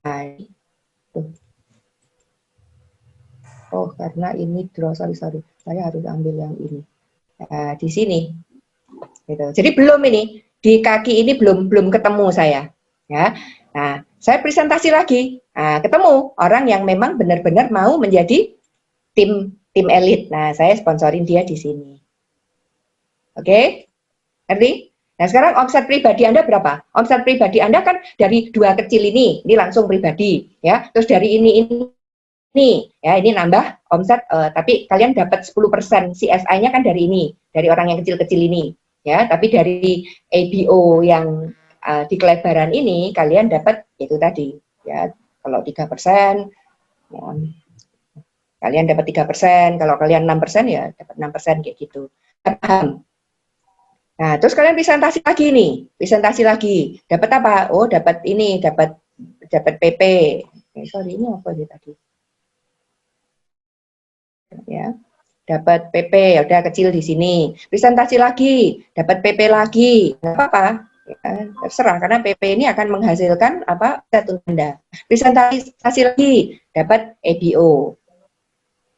Nah, oh, karena ini draw, sorry. Saya harus ambil yang ini. Nah, di sini. Gitu. Jadi belum ini di kaki ini belum ketemu saya. Ya. Nah, saya presentasi lagi. Nah, ketemu orang yang memang benar-benar mau menjadi tim elit. Nah, saya sponsorin dia di sini. Oke? Ngerti? Nah, sekarang omset pribadi Anda berapa? Omset pribadi Anda kan dari 2 kecil ini langsung pribadi, ya. Terus dari ini, ya, ini nambah omset, tapi kalian dapat 10% CSI-nya kan dari ini, dari orang yang kecil-kecil ini, ya. Tapi dari ABO yang di kelebaran ini, kalian dapat itu tadi, ya. Kalau 3%, ya, kalian dapat 3%, kalau kalian 6% ya dapat 6% kayak gitu. Paham? Nah, terus kalian presentasi lagi nih, dapat apa? Oh, dapat ini, dapat PP. Sorry, ini apa ini tadi? Ya, dapat PP, ya udah kecil di sini. Presentasi lagi, dapat PP lagi, nggak apa-apa. Ya, terserah karena PP ini akan menghasilkan apa? Satu Anda. Presentasi lagi, dapat EBO.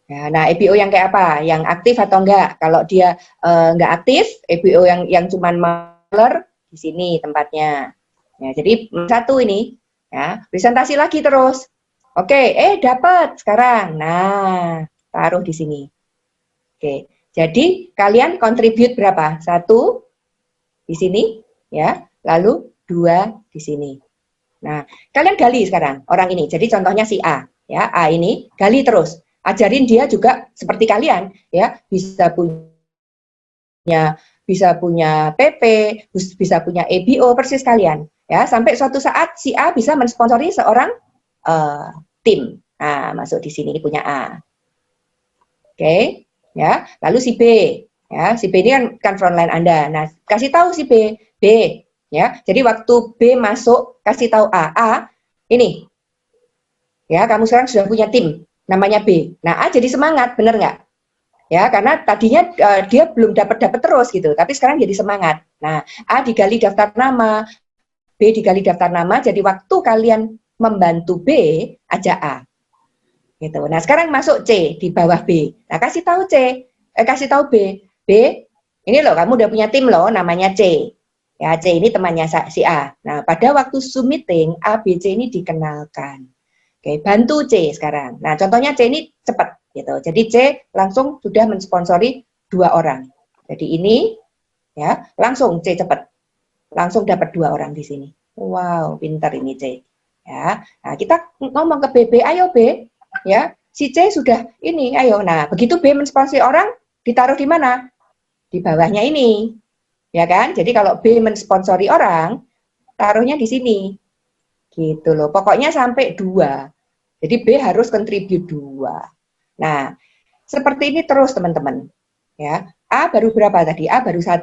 Ya, nah, EBO yang kayak apa? Yang aktif atau enggak? Kalau dia enggak aktif, EBO yang cuman maler di sini tempatnya. Ya, jadi satu ini, ya, presentasi lagi terus. Oke, dapat sekarang. Nah, taruh di sini. Oke, jadi kalian kontribut berapa? 1 di sini, ya, lalu 2 di sini. Nah, kalian gali sekarang orang ini. Jadi contohnya si A, ya, A ini gali terus. Ajarin dia juga seperti kalian, ya, bisa punya PP, bisa punya EBO persis kalian, ya, sampai suatu saat si A bisa mensponsori seorang tim. Nah, masuk di sini punya A. Oke, ya. Lalu si B, ya, si B ini kan frontline Anda. Nah, kasih tahu si B, ya. Jadi waktu B masuk, kasih tahu A ini, ya, kamu sekarang sudah punya tim. Namanya B. Nah, A jadi semangat, bener nggak? Ya, karena tadinya dia belum dapat terus gitu, tapi sekarang jadi semangat. Nah, A digali daftar nama, B digali daftar nama, jadi waktu kalian membantu B, ajak A. Gitu. Nah, sekarang masuk C di bawah B. Nah, kasih tahu kasih tahu B. B, ini loh kamu udah punya tim loh, namanya C. Ya, C ini temannya si A. Nah, pada waktu Zoom meeting, A, B, C ini dikenalkan. Oke, bantu C sekarang. Nah, contohnya C ini cepat gitu. Jadi C langsung sudah mensponsori 2 orang. Jadi ini ya, langsung C cepat. Langsung dapat 2 orang di sini. Wow, pintar ini C. Ya. Nah, kita ngomong ke B, ayo B, ya. Si C sudah ini, ayo. Nah, begitu B mensponsori orang, ditaruh di mana? Di bawahnya ini. Ya kan? Jadi kalau B mensponsori orang, taruhnya di sini. Gitu loh. Pokoknya sampai 2. Jadi B harus kontribut 2. Nah, seperti ini terus teman-teman. Ya, A baru berapa tadi? A baru 1.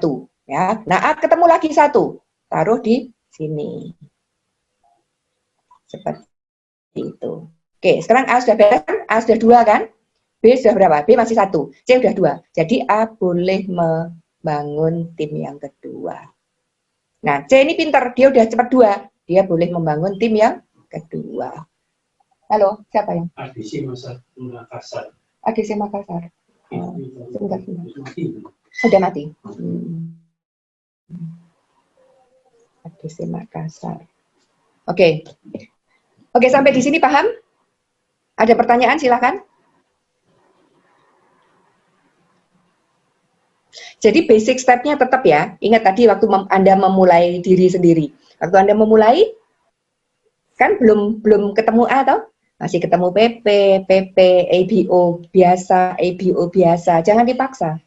Ya, nah A ketemu lagi 1, taruh di sini. Seperti itu. Oke, sekarang A sudah beres kan? A sudah 2 kan? B sudah berapa? B masih 1. C sudah 2. Jadi A boleh membangun tim yang kedua. Nah, C ini pintar, dia udah cepat 2. Dia boleh membangun tim yang kedua. Halo, siapa yang? ADC Makassar. ADC Makassar. Sebentar. Sudah mati. ADC Makassar. Oke. Oke, sampai di sini paham? Ada pertanyaan, silakan. Jadi basic step-nya tetap ya. Ingat tadi waktu Anda memulai diri sendiri. Waktu Anda memulai, kan belum ketemu A toh? Masih ketemu PP, ABO biasa. Jangan dipaksa.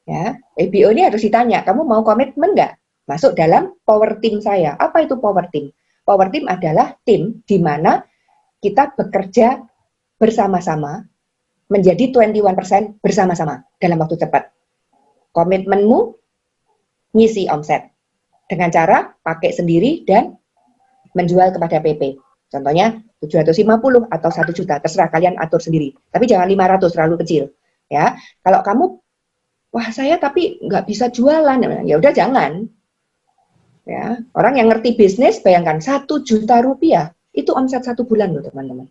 Ya, ABO ini harus ditanya, kamu mau komitmen nggak? Masuk dalam power team saya. Apa itu power team? Power team adalah tim di mana kita bekerja bersama-sama menjadi 21% bersama-sama dalam waktu cepat. Komitmenmu ngisi omset dengan cara pakai sendiri dan menjual kepada PP. Contohnya 750 atau 1 juta, terserah kalian atur sendiri. Tapi jangan 500, terlalu kecil. Ya, kalau kamu, wah saya tapi nggak bisa jualan, ya udah jangan. Ya, orang yang ngerti bisnis, bayangkan 1 juta rupiah, itu omset 1 bulan loh teman-teman.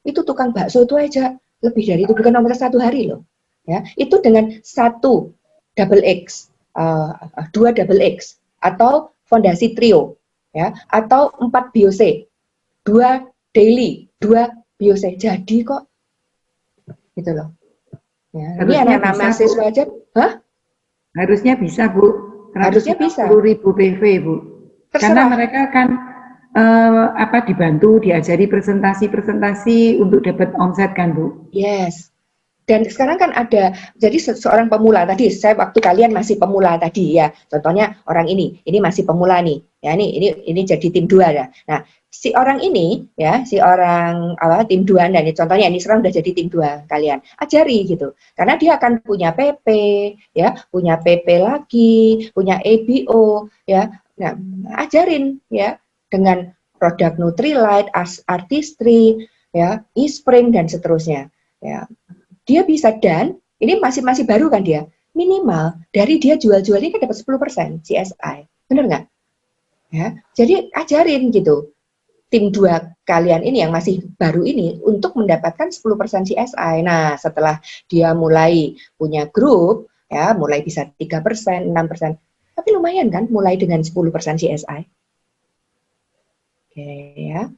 Itu tukang bakso itu aja lebih dari itu, bukan omset 1 hari loh. Ya, itu dengan 1 double X, 2 double X, atau fondasi trio, ya, atau 4 biose, 2 daily, 2 biose, jadi kok, gitu loh. Ya, ini anak-anak mahasiswa aja, Harusnya bisa Bu. Harusnya bisa. 10.000 PV Bu. Terserah. Karena mereka kan dibantu, diajari presentasi untuk dapat omset kan Bu. Yes. Dan sekarang kan ada, jadi seorang pemula tadi, saya waktu kalian masih pemula tadi ya, contohnya orang ini masih pemula nih, ya ini jadi tim 2 ya. Nah, si orang ini ya, si orang tim 2 dan contohnya ini sekarang udah jadi tim 2 kalian, ajari gitu. Karena dia akan punya PP, ya, punya PP lagi, punya ABO, ya. Nah, ajarin ya dengan produk Nutrilite, Artistry, ya, eSpring dan seterusnya, ya. Dia bisa, dan ini masih baru kan dia, minimal dari dia jual-jual ini kan dapat 10% CSI, bener nggak? Ya, jadi ajarin gitu tim 2 kalian ini yang masih baru ini untuk mendapatkan 10% CSI. Nah, setelah dia mulai punya grup, ya mulai bisa 3%, 6%, tapi lumayan kan mulai dengan 10% CSI. Oke ya.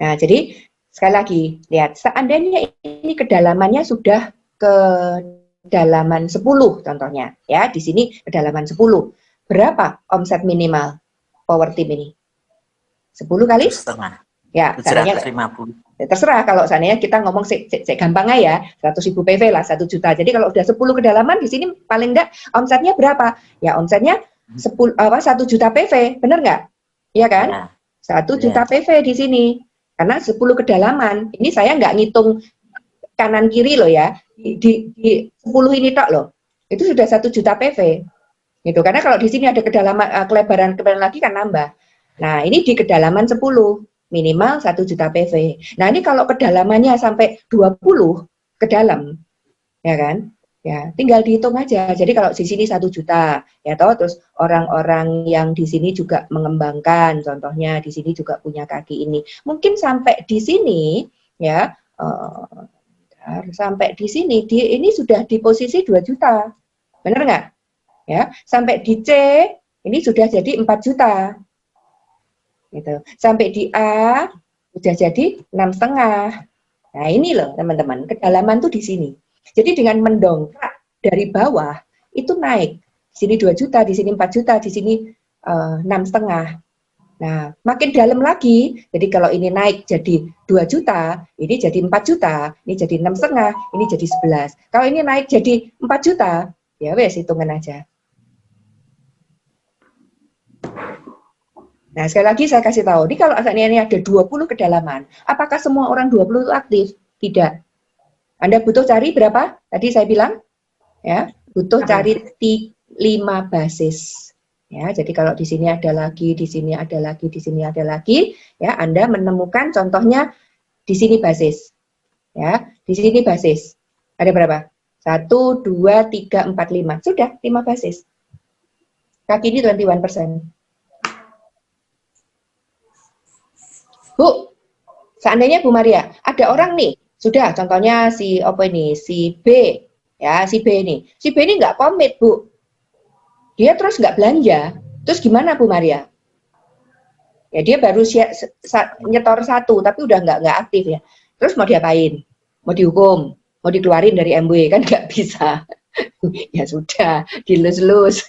Nah, jadi sekali lagi, lihat, seandainya ini kedalamannya sudah kedalaman 10 contohnya, ya, di sini kedalaman 10. Berapa omset minimal power team ini? 10 kali? Setengah. Ya, 750. Terserah kalau seandainya kita ngomong gampang aja, 100.000 PV lah, 1 juta. Jadi kalau udah 10 kedalaman, di sini paling enggak omsetnya berapa? Ya, omsetnya 1 juta PV, bener nggak? Iya kan? Ya. 1 juta PV di sini. Karena 10 kedalaman, ini saya nggak ngitung kanan kiri loh ya, di 10 ini tok loh, itu sudah 1 juta PV, gitu. Karena kalau di sini ada kedalaman, kelebaran lagi kan nambah. Nah ini di kedalaman 10, minimal 1 juta PV. Nah ini kalau kedalamannya sampai 20 ke dalam, ya kan? Ya, tinggal dihitung aja. Jadi kalau di sini 1 juta, ya toh, terus orang-orang yang di sini juga mengembangkan, contohnya di sini juga punya kaki ini. Mungkin sampai di sini, ya, sampai di sini, ini sudah di posisi 2 juta, benar nggak? Ya, sampai di C, ini sudah jadi 4 juta. Gitu. Sampai di A, sudah jadi 6,5. Nah ini loh teman-teman, kedalaman tuh di sini. Jadi dengan mendongkrak dari bawah, itu naik. Di sini 2 juta, di sini 4 juta, di sini 6,5. Nah, makin dalam lagi, jadi kalau ini naik jadi 2 juta, ini jadi 4 juta, ini jadi 6,5, ini jadi 11. Kalau ini naik jadi 4 juta, ya wes hitungan aja. Nah, sekali lagi saya kasih tahu, ini kalau asalnya ini ada 20 kedalaman, apakah semua orang 20 itu aktif? Tidak. Anda butuh cari berapa? Tadi saya bilang, ya, butuh cari 5 basis. Ya, jadi kalau di sini ada lagi, di sini ada lagi, di sini ada lagi, ya, Anda menemukan contohnya di sini basis. Ya, di sini basis. Ada berapa? 1, 2, 3, 4, 5. Sudah, 5 basis. Kaki ini 21%. Bu, seandainya Bu Maria, ada orang nih, sudah contohnya si apa ini, si B, ya si B ini nggak komit Bu, dia terus nggak belanja, terus gimana Bu Maria? Ya dia baru nyetor 1, tapi udah nggak aktif ya, terus mau diapain? Mau dihukum? Mau dikeluarin dari MW kan nggak bisa. Ya sudah, dilus-lus.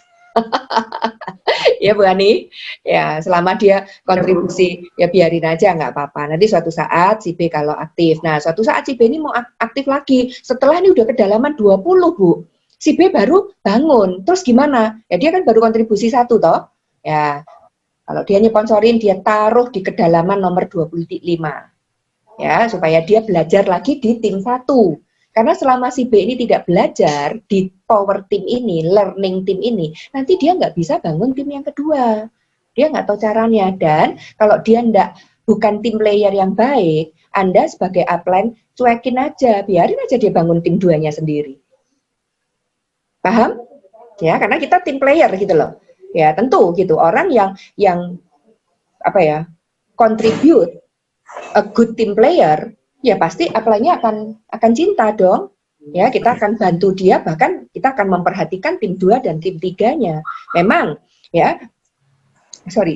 Ya Bu Ani, ya selama dia kontribusi ya biarin aja nggak apa-apa. Nanti suatu saat si B kalau aktif. Nah suatu saat si B ini mau aktif lagi. Setelah ini udah kedalaman 20 Bu. Si B baru bangun. Terus gimana? Ya dia kan baru kontribusi 1 toh. Ya kalau dia nyponsorin dia taruh di kedalaman nomor 25. Ya supaya dia belajar lagi di tim 1. Karena selama si B ini tidak belajar di power team ini, learning team ini, nanti dia nggak bisa bangun tim yang kedua. Dia nggak tahu caranya. Dan kalau dia bukan tim player yang baik, Anda sebagai upline cuekin aja, biarin aja dia bangun tim 2-nya sendiri. Paham? Ya, karena kita tim player gitu loh. Ya tentu gitu. Orang yang apa ya, contribute a good team player, ya pasti upline-nya akan cinta dong. Ya, kita akan bantu dia, bahkan kita akan memperhatikan tim 2 dan tim 3-nya. Memang, ya. Sorry.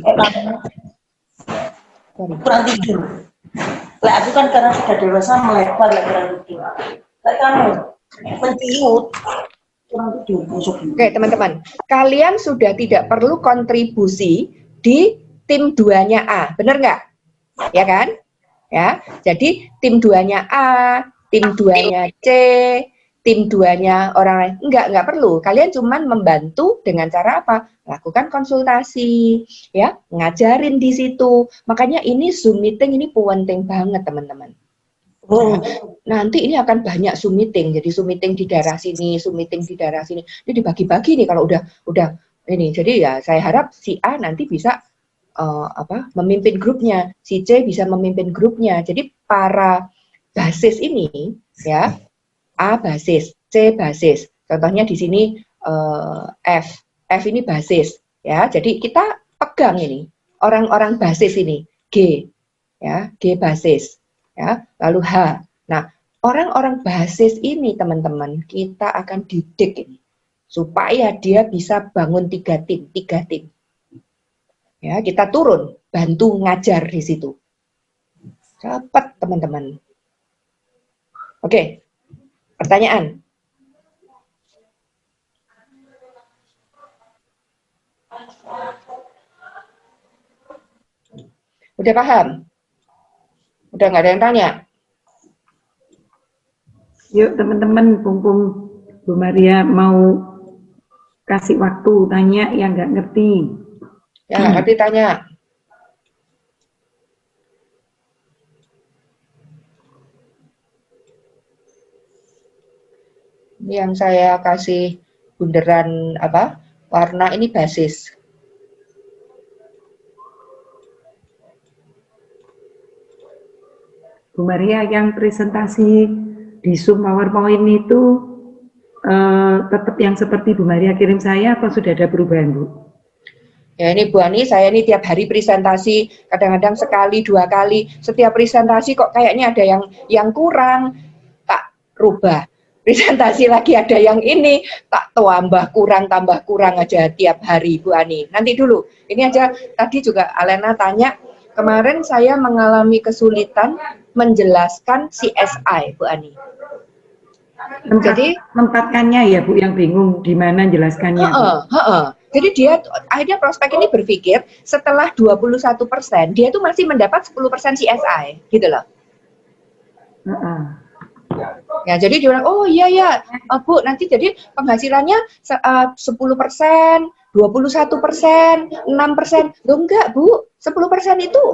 Kurang tidur. Lah aku kan karena sudah dewasa melebar lah kurang tidur. Kayak kamu menciut. Kurang tidur busuk. Oke, teman-teman. Kalian sudah tidak perlu kontribusi di tim 2-nya A. Benar nggak? Ya kan? Ya, jadi tim 2-nya A, tim 2-nya C, tim 2-nya orang lain. Enggak perlu. Kalian cuman membantu dengan cara apa? Lakukan konsultasi, ya, ngajarin di situ. Makanya ini Zoom meeting ini penting banget, teman-teman. Nah, nanti ini akan banyak Zoom meeting. Jadi Zoom meeting di daerah sini, Zoom meeting di daerah sini. Ini dibagi-bagi nih kalau udah ini. Jadi ya saya harap si A nanti bisa memimpin grupnya, si C bisa memimpin grupnya. Jadi para basis ini ya, A basis, C basis. Contohnya di sini F ini basis ya. Jadi kita pegang ini orang-orang basis ini, G ya, G basis ya. Lalu H. Nah, orang-orang basis ini teman-teman kita akan didik ini supaya dia bisa bangun 3 tim. Ya, kita turun, bantu ngajar di situ. Cepat, teman-teman. Oke, pertanyaan. Udah paham? Udah nggak ada yang tanya? Yuk teman-teman, mumpung Bu Maria mau kasih waktu tanya yang nggak ngerti. Ya, ngerti tanya. Yang saya kasih bunderan apa? Warna ini basis. Bu Maria yang presentasi di Zoom PowerPoint itu tetap yang seperti Bu Maria kirim saya atau sudah ada perubahan, Bu? Ya ini Bu Ani, saya ini tiap hari presentasi, kadang-kadang sekali, 2 kali. Setiap presentasi kok kayaknya ada yang kurang, tak rubah. Presentasi lagi ada yang ini, tak tambah kurang aja tiap hari Bu Ani. Nanti dulu, ini aja tadi juga Alena tanya, kemarin saya mengalami kesulitan menjelaskan CSI Bu Ani. Jadi Tempatkannya ya Bu, yang bingung di mana jelaskannya. Jadi dia akhirnya prospek ini berpikir setelah 21% dia itu masih mendapat 10% CSI gitu loh. Ya jadi dia bilang, oh iya ya Bu, nanti jadi penghasilannya 10%, 21%, 6%. Loh enggak Bu, 10% itu.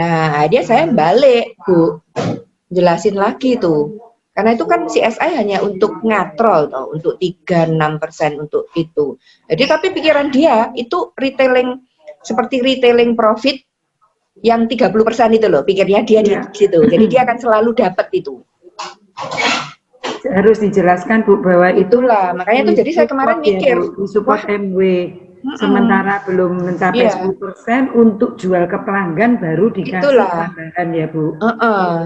Nah dia saya balik Bu, jelasin lagi tuh. Karena itu kan CSI hanya untuk ngatrol, toh, untuk 3-6% untuk itu. Jadi tapi pikiran dia itu retailing, seperti retailing profit yang 30% itu loh, pikirnya dia di situ. Jadi dia akan selalu dapat itu. Harus dijelaskan Bu bahwa itulah, makanya itu jadi saya kemarin mikir. Support MW. Sementara belum mencapai 10% untuk jual ke pelanggan baru dikasih tambahan ya Bu.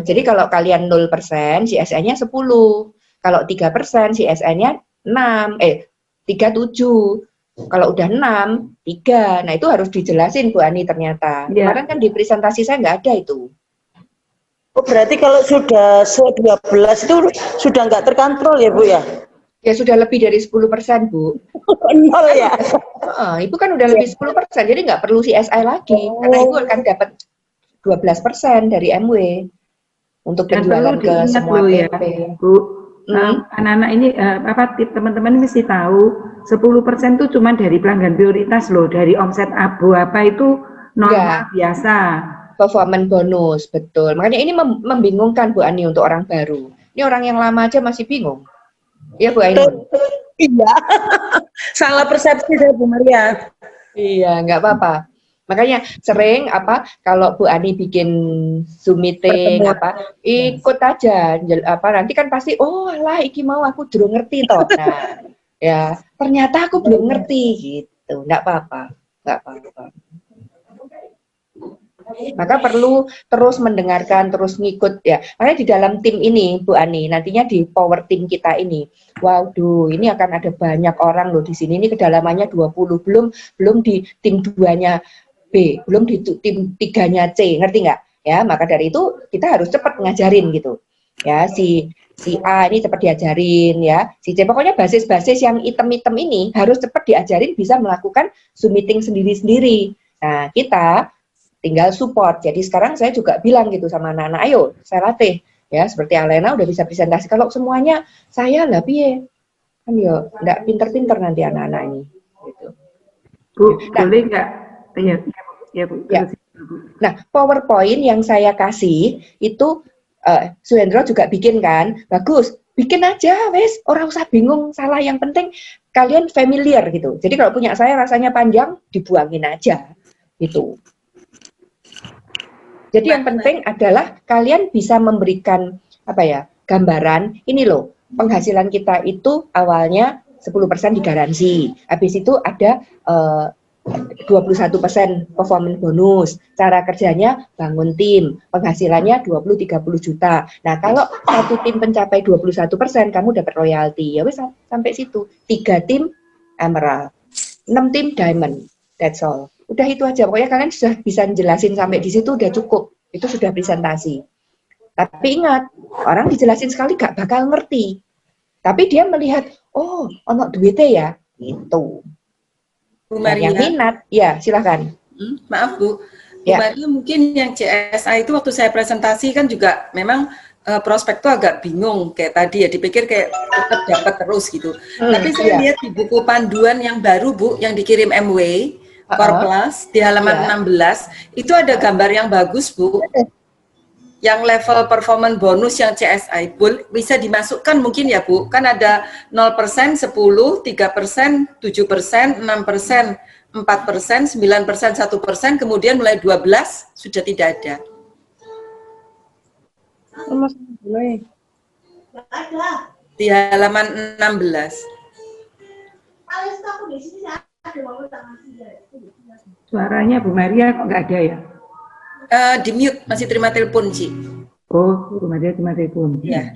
Jadi kalau kalian 0% CSI-nya 10, kalau 3% CSI-nya 37, kalau udah 6, 3. Nah itu harus dijelasin Bu Ani ternyata. Kemarin kan di presentasi saya nggak ada itu. Oh berarti kalau sudah 12 itu sudah nggak terkontrol ya Bu ya? Ya sudah lebih dari 10% Bu. Nol ya? Ibu kan udah lebih 10%, jadi nggak perlu CSI lagi, karena Ibu akan dapat 12% dari MW untuk penjualan ke semua PP. Bu, anak-anak ini teman-teman mesti tahu 10% itu cuma dari pelanggan prioritas loh, dari omset abo apa itu normal biasa. Performance bonus, betul. Makanya ini membingungkan Bu Ani untuk orang baru. Ini orang yang lama aja masih bingung. Iya Bu Ani. Iya, salah persepsi dari Bu Maria. Iya, nggak apa-apa. Makanya sering kalau Bu Ani bikin Zoom meeting ikut aja nanti kan pasti lah iki mau aku durung ngerti toh. Nah, ya ternyata aku belum ngerti gitu. Nggak apa-apa. Maka perlu terus mendengarkan, terus ngikut ya. Makanya di dalam tim ini Bu Ani, nantinya di power team kita ini, waduh, ini akan ada banyak orang loh di sini. Ini kedalamannya 20, belum di tim 2-nya B, belum di tim 3-nya C, ngerti nggak? Ya, maka dari itu kita harus cepat ngajarin gitu. Ya, si A ini cepat diajarin ya. Si C pokoknya basis-basis yang item-item ini harus cepat diajarin bisa melakukan Zoom meeting sendiri-sendiri. Nah, kita tinggal support. Jadi sekarang saya juga bilang gitu sama anak-anak, ayo saya latih ya, seperti Alena udah bisa presentasi. Kalau semuanya saya lah piye, kan yo enggak pinter-pinter nanti anak-anak ini gitu. Bu, boleh enggak? Ya Bu. Nah, PowerPoint yang saya kasih itu Suhendro juga bikin kan, bagus, bikin aja wes, orang usah bingung salah, yang penting kalian familiar gitu. Jadi kalau punya saya rasanya panjang, dibuangin aja gitu. Jadi yang penting adalah kalian bisa memberikan gambaran, ini loh, penghasilan kita itu awalnya 10% digaransi. Habis itu ada 21% performance bonus. Cara kerjanya bangun tim, penghasilannya 20-30 juta. Nah, kalau satu tim mencapai 21%, kamu dapat royalti. Ya wes sampai situ. 3 tim emerald, 6 tim diamond. That's all. Udah itu aja, pokoknya kalian sudah bisa jelasin sampai di situ udah cukup. Itu sudah presentasi. Tapi ingat, orang dijelasin sekali gak bakal ngerti. Tapi dia melihat, oh, ono duitnya ya, gitu. Bu Maria. Yang minat, ya silakan. Maaf Bu, Bu Maria mungkin yang CSI itu waktu saya presentasi kan juga memang prospek tuh agak bingung kayak tadi ya, dipikir kayak tetap dapat terus gitu. Tapi saya lihat di buku panduan yang baru Bu, yang dikirim MW, Core Plus di halaman 16 itu ada gambar yang bagus Bu, yang level performance bonus yang CSI bisa dimasukkan mungkin ya Bu, kan ada 0%, 10, 3%, 7%, 6%, 4%, 9%, 1%, kemudian mulai 12 sudah tidak ada. Di halaman 16. Suaranya Bu Maria kok nggak ada ya? Di mute, masih terima telepon, Ci. Oh, Bu Maria terima telepon. Ya.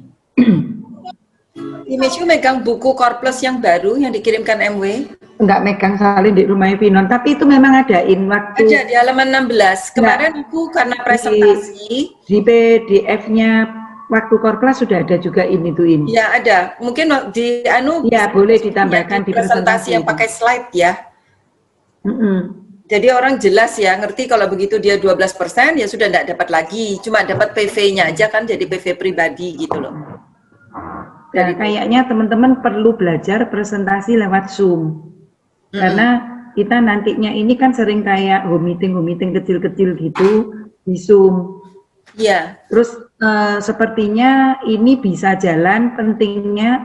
Image megang buku Core Plus yang baru yang dikirimkan MW. Enggak megang salin di rumah Vinon, tapi itu memang adain waktu. Ada di halaman 16. Kemarin aku karena presentasi. Di PDF-nya waktu Core Plus sudah ada juga ini tuh ini. Ya ada. Mungkin di ya boleh ditambahkan di presentasi yang pakai slide ya. Mm-mm. Jadi orang jelas ya, ngerti kalau begitu dia 12% ya sudah tidak dapat lagi. Cuma dapat PV-nya aja kan, jadi PV pribadi gitu loh. Nah, kayaknya teman-teman perlu belajar presentasi lewat Zoom. Karena kita nantinya ini kan sering kayak home meeting kecil-kecil gitu di Zoom. Iya. Terus sepertinya ini bisa jalan pentingnya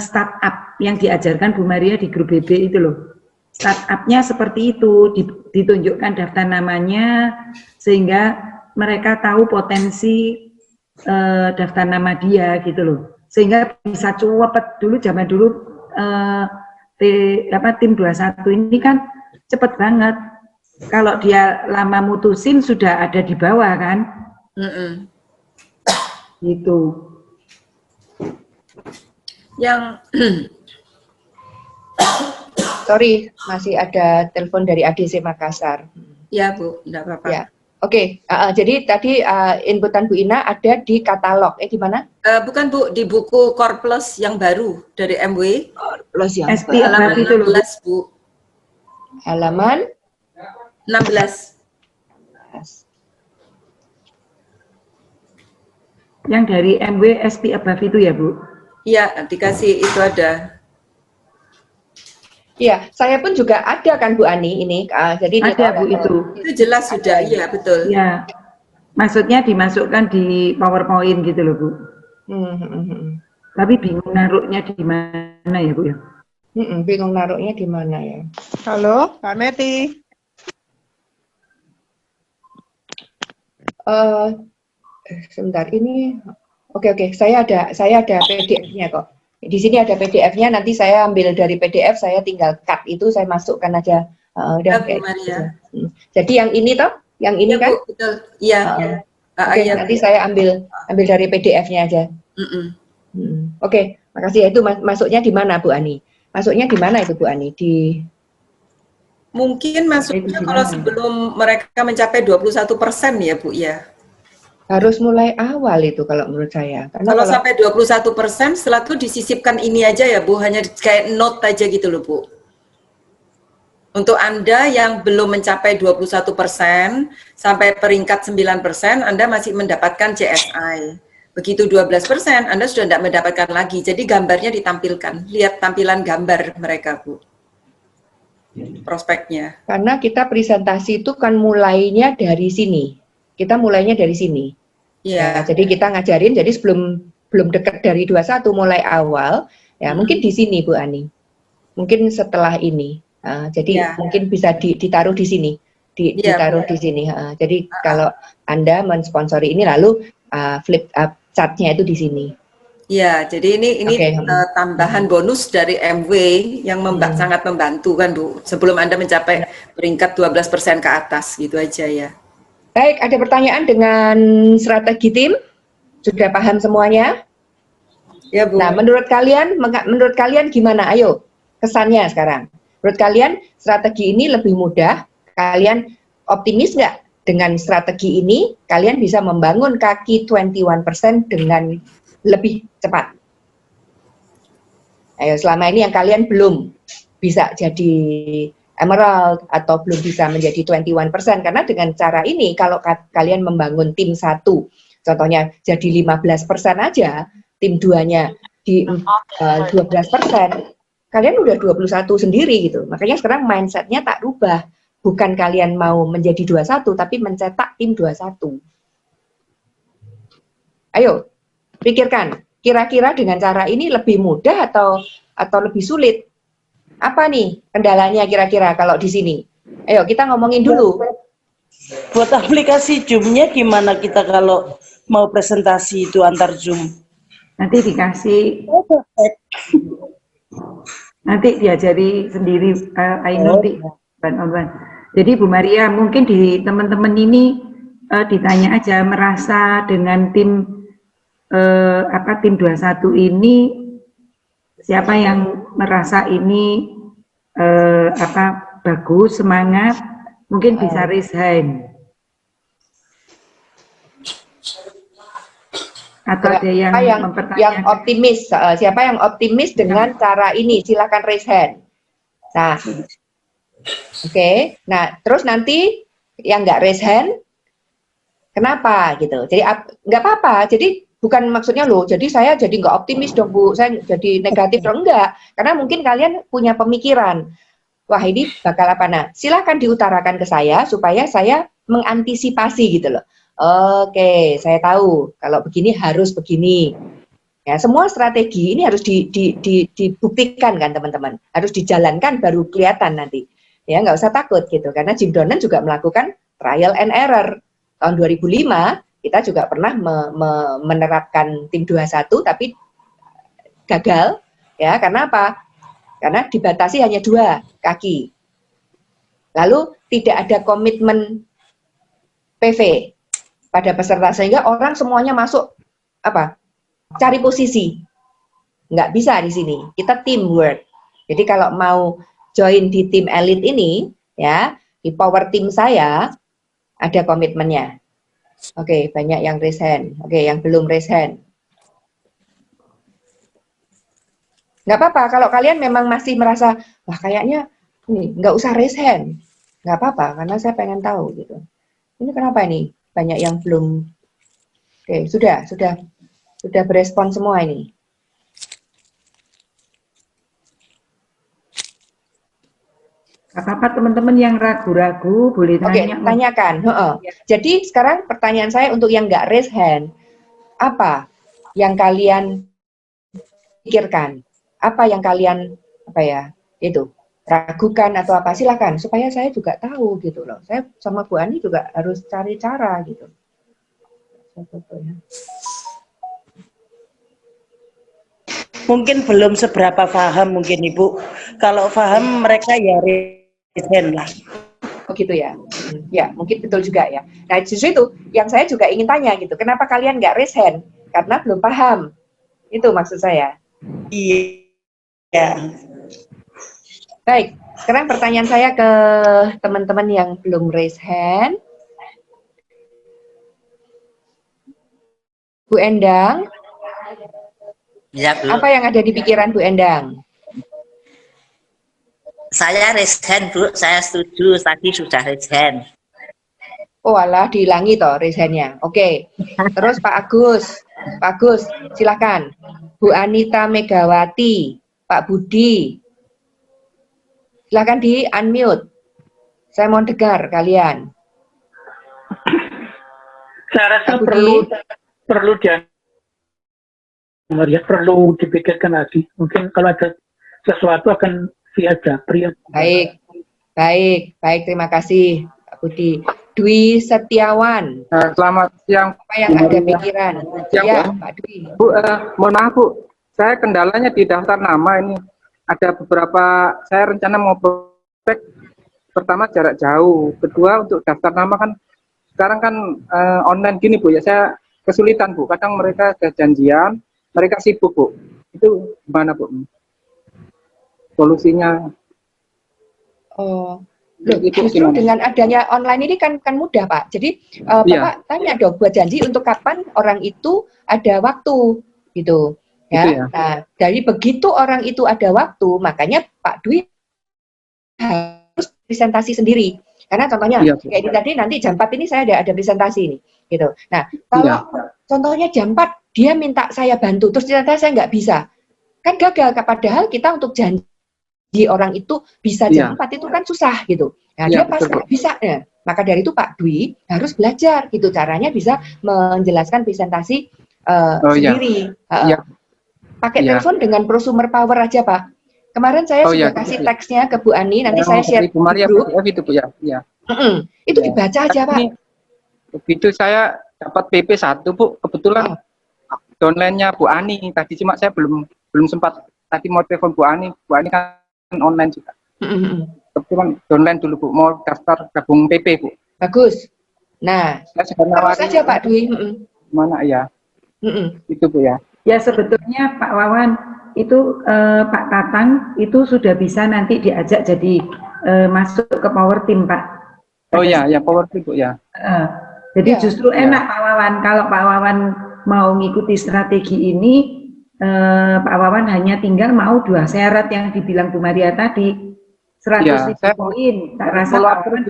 startup yang diajarkan Bu Maria di grup BB itu loh. Startup-nya seperti itu, ditunjukkan daftar namanya sehingga mereka tahu potensi daftar nama dia gitu loh. Sehingga bisa cepet dulu, zaman dulu tim 21 ini kan cepet banget. Kalau dia lama mutusin sudah ada di bawah kan. Gitu. Yang sorry, masih ada telepon dari ADC Makassar. Ya Bu, tidak apa-apa. Ya. Oke, jadi tadi inputan Bu Ina ada di katalog, di mana? Bukan Bu, di buku Core Plus yang baru dari MW. Plus yang SP halaman itu 16 Bu. Halaman 16. Yang dari MW SP above itu ya Bu? Iya, dikasih itu ada. Iya, saya pun juga ada kan Bu Ani ini, jadi ada Bu itu. Itu jelas sudah, iya betul. Ya, maksudnya dimasukkan di PowerPoint gitu loh Bu. Tapi bingung naruhnya di mana ya Bu ya? Bingung naruhnya di mana ya? Halo, Kak Meti. Sebentar ini, oke, saya ada PDF-nya kok. Di sini ada PDF-nya, nanti saya ambil dari PDF, saya tinggal cut itu, saya masukkan aja. Udah kayak gitu. Jadi yang ini toh, yang ini ya, kan? Bu, betul. Iya. Oke, nanti saya ambil dari PDF-nya aja. Oke, makasih ya. Itu masuknya di mana Bu Ani? Masuknya di mana itu Bu Ani? Mungkin masuknya kalau sebelum mereka mencapai 21% ya Bu ya. Harus mulai awal itu kalau menurut saya. Karena kalau sampai 21%, setelah itu disisipkan ini aja ya Bu, hanya kayak note aja gitu loh Bu. Untuk Anda yang belum mencapai 21%, sampai peringkat 9%, Anda masih mendapatkan CSI. Begitu 12%, Anda sudah tidak mendapatkan lagi. Jadi gambarnya ditampilkan. Lihat tampilan gambar mereka Bu. Prospeknya. Karena kita presentasi itu kan mulainya dari sini. Kita mulainya dari sini. Ya, jadi kita ngajarin, jadi belum dekat dari 21, mulai awal, ya mungkin di sini Bu Ani. Mungkin setelah ini. Jadi mungkin bisa ditaruh di sini. Ditaruh di sini. Jadi kalau Anda mensponsori ini, lalu flip up chartnya itu di sini. Ya, jadi ini tambahan bonus dari MW yang sangat membantu kan Bu, sebelum Anda mencapai peringkat 12% ke atas, gitu aja ya. Baik, ada pertanyaan dengan strategi tim? Sudah paham semuanya? Ya, Bu. Nah, menurut kalian gimana? Ayo, kesannya sekarang. Menurut kalian strategi ini lebih mudah? Kalian optimis nggak dengan strategi ini? Kalian bisa membangun kaki 21% dengan lebih cepat? Ayo, selama ini yang kalian belum bisa jadi Emerald atau belum bisa menjadi 21%, karena dengan cara ini kalau kalian membangun tim 1, contohnya jadi 15% aja, tim 2-nya di 12%, kalian udah 21 sendiri gitu. Makanya sekarang mindsetnya tak rubah, bukan kalian mau menjadi 21 tapi mencetak tim 21. Ayo pikirkan, kira-kira dengan cara ini lebih mudah atau lebih sulit? Apa nih kendalanya kira-kira kalau di sini? Ayo kita ngomongin dulu. Buat aplikasi Zoom-nya gimana kita kalau mau presentasi itu antar Zoom? Nanti dikasih, nanti diajari sendiri Ainun online. Jadi Bu Maria, mungkin di teman-teman ini ditanya aja, merasa dengan tim tim 21 ini, siapa yang merasa ini bagus, semangat, mungkin bisa raise hand. Atau ada yang mempertanyakan. Yang optimis, siapa yang optimis dengan cara ini? Silakan raise hand. Nah, oke. Nah, terus nanti yang nggak raise hand, kenapa gitu? Jadi nggak apa-apa. Jadi bukan maksudnya loh. Jadi saya jadi nggak optimis dong Bu. Saya jadi negatif dong, enggak. Karena mungkin kalian punya pemikiran. Wah ini bakal apa? Nah, silakan diutarakan ke saya supaya saya mengantisipasi gitu loh. Oke, saya tahu kalau begini harus begini. Ya, semua strategi ini harus dibuktikan kan teman-teman. Harus dijalankan baru kelihatan nanti. Ya, nggak usah takut gitu. Karena Jim Donnan juga melakukan trial and error. Tahun 2005 kita juga pernah menerapkan tim 21 tapi gagal. Ya, karena apa? Karena dibatasi hanya 2 kaki. Lalu tidak ada komitmen PV pada peserta sehingga orang semuanya masuk cari posisi. Nggak bisa di sini. Kita teamwork. Jadi kalau mau join di tim elit ini ya, di power team saya ada komitmennya. Oke, banyak yang raise hand. Oke, yang belum raise hand. Nggak apa-apa kalau kalian memang masih merasa wah kayaknya nggak usah raise hand. Nggak apa-apa karena saya pengen tahu gitu. Ini kenapa ini? Banyak yang belum. Oke, sudah berespon semua ini. Apa teman-teman yang ragu-ragu boleh tanya. Oke, tanyakan. Jadi sekarang pertanyaan saya untuk yang nggak raise hand, apa yang kalian pikirkan? Apa yang kalian ragukan atau apa? Silakan supaya saya juga tahu gitu loh. Saya sama Bu Ani juga harus cari cara gitu. Mungkin belum seberapa paham mungkin Ibu. Kalau paham mereka ya raise hand lah. Oh gitu ya. Ya, mungkin betul juga ya. Nah, justru itu yang saya juga ingin tanya gitu. Kenapa kalian nggak raise hand? Karena belum paham. Itu maksud saya. Iya. Baik, sekarang pertanyaan saya ke teman-teman yang belum raise hand. Bu Endang. Ya, Bu. Apa yang ada di pikiran Bu Endang? Saya raise hand, Bu. Saya setuju. Tadi sudah raise hand. Oh alah, dihilangi toh raise hand-nya. Oke. Terus Pak Agus. Pak Agus, silakan. Bu Anita Megawati. Pak Budi. Silakan di unmute. Saya mau dengar kalian. Saya rasa perlu dipikirkan lagi. Mungkin kalau ada sesuatu akan via Japri. Baik. Terima kasih Pak Budi. Dwi Setiawan. Selamat siang. Apa yang ada pikiran? Ya, Pak Dwi. Bu, mohon maaf Bu, saya kendalanya di daftar nama ini. Ada beberapa, saya rencana mau prospek. Pertama jarak jauh, kedua untuk daftar nama kan sekarang kan online gini Bu ya, saya kesulitan Bu. Kadang mereka ada janjian, mereka sibuk Bu. Itu gimana Bu? Solusinya? Oh, loh, justru dengan adanya online ini kan mudah Pak. Jadi Bapak tanya dong buat janji untuk kapan orang itu ada waktu gitu. Ya. Nah, dari begitu orang itu ada waktu, makanya Pak Dwi harus presentasi sendiri. Karena contohnya kayak ini tadi nanti jam 4 ini saya ada presentasi ini, gitu. Nah, kalau contohnya jam 4 dia minta saya bantu, terus ternyata saya nggak bisa, kan gagal. Padahal kita untuk janji orang itu bisa jam 4 itu kan susah gitu. Nah, dia pasti nggak bisa. Ya. Maka dari itu Pak Dwi harus belajar gitu caranya bisa menjelaskan presentasi sendiri. Pakai telepon dengan prosumer power aja Pak. Kemarin saya sudah kasih teksnya ke Bu Ani, nanti saya share di grup. Itu Bu ya. Itu dibaca aja Pak. Begitu saya dapat PP 1 Bu, kebetulan downline-nya Bu Ani tadi, cuma saya belum sempat tadi mau telepon Bu Ani kan online juga. Tapi kan downline dulu Bu, mau daftar gabung PP Bu. Bagus. Nah, Saya sudah terus nawarin saja Pak Dwi. mana ya? Itu Bu ya. Ya sebetulnya Pak Wawan itu Pak Tatang itu sudah bisa nanti diajak jadi masuk ke power team Pak. Oh ya, ya power team Bu ya. Jadi Ya. justru enak Pak Wawan kalau Pak Wawan mau ngikuti strategi ini, Pak Wawan hanya tinggal mau 2 syarat yang dibilang Bu Maria tadi, 100.000 poin. Tak rasa Pak Wawan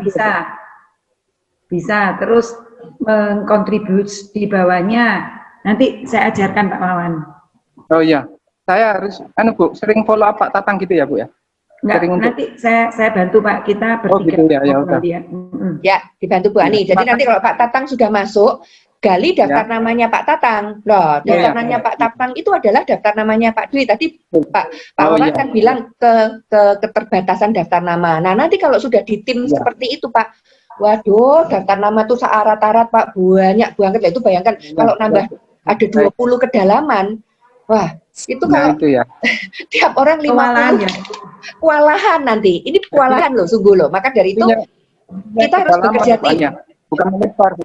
bisa terus mengkontribusi di bawahnya. Nanti saya ajarkan Pak Wawan. Oh iya, saya harus Bu sering follow up Pak Tatang gitu ya Bu ya. Enggak, nanti saya bantu Pak, kita bertiga. Oh gitu ya, ya udah. Ya, dibantu Bu Ani. Jadi nanti kalau Pak Tatang sudah masuk, gali daftar namanya Pak Tatang. Loh, daftar namanya Pak Tatang itu adalah daftar namanya Pak Dwi. Tadi Pak Wawan kan bilang ke keterbatasan daftar nama. Nah, nanti kalau sudah di tim seperti itu Pak, waduh, daftar nama tuh searat-arat Pak, banyak banget lah. Itu bayangkan kalau nambah ada 20 kedalaman. Wah, itu kalau itu ya. tiap orang 50 kewalahan nanti. Ini kewalahan loh, sungguh loh. Maka dari itu kita harus bekerja tim. Bukan melebar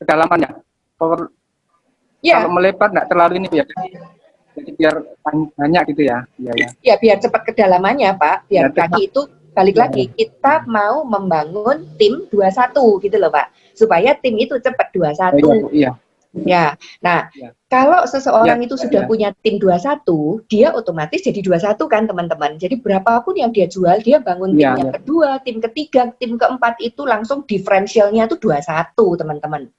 kedalamannya. Kalau melebar nggak terlalu ini ya. Jadi biar banyak gitu ya. Ya biar cepat kedalamannya Pak. Biar kaki itu balik lagi. Kita mau membangun tim 21 gitu loh Pak. Supaya tim itu cepat 21. Iya. Ya, nah kalau seseorang itu sudah punya tim 21, dia otomatis jadi 21 kan teman-teman. Jadi berapapun yang dia jual, dia bangun tim yang kedua, tim ketiga, tim keempat itu langsung diferensialnya itu 21 teman-teman.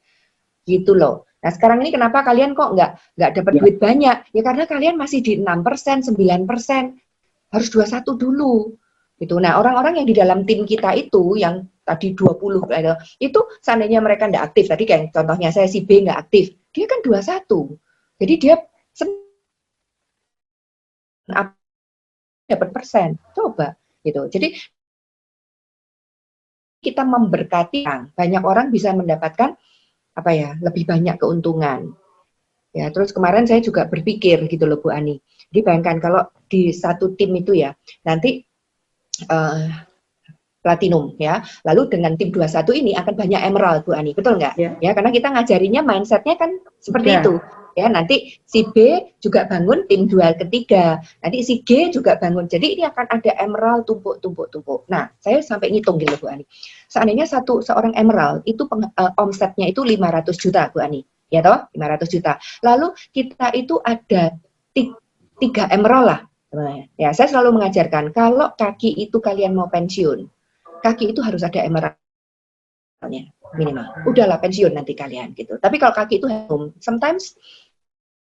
Gitu loh. Nah sekarang ini kenapa kalian kok nggak dapat duit banyak? Ya karena kalian masih di 6%, 9%, harus 21 dulu. Gitu. Nah orang-orang yang di dalam tim kita itu yang tadi 20 itu seandainya mereka nggak aktif, tadi kayak contohnya saya si B nggak aktif, dia kan 21, jadi dia dapat persen, coba gitu. Jadi kita memberkati, banyak orang bisa mendapatkan apa ya, lebih banyak keuntungan. Ya, terus kemarin saya juga berpikir gitu loh Bu Ani. Jadi bayangkan kalau di satu tim itu ya, nanti platinum ya, lalu dengan tim 21 ini akan banyak emerald Bu Ani, betul nggak? Ya, karena kita ngajarinya mindsetnya kan seperti itu. Ya, nanti si B juga bangun tim 2 ketiga, nanti si G juga bangun. Jadi ini akan ada emerald tumpuk. Nah, saya sampai ngitung gitu Bu Ani. Seandainya seorang emerald itu omsetnya itu 500 juta Bu Ani. Ya toh, 500 juta. Lalu kita itu ada 3 emerald lah. Ya, saya selalu mengajarkan kalau kaki itu kalian mau pensiun, kaki itu harus ada emeraldnya minimal. Udahlah pensiun nanti kalian gitu. Tapi kalau kaki itu sometimes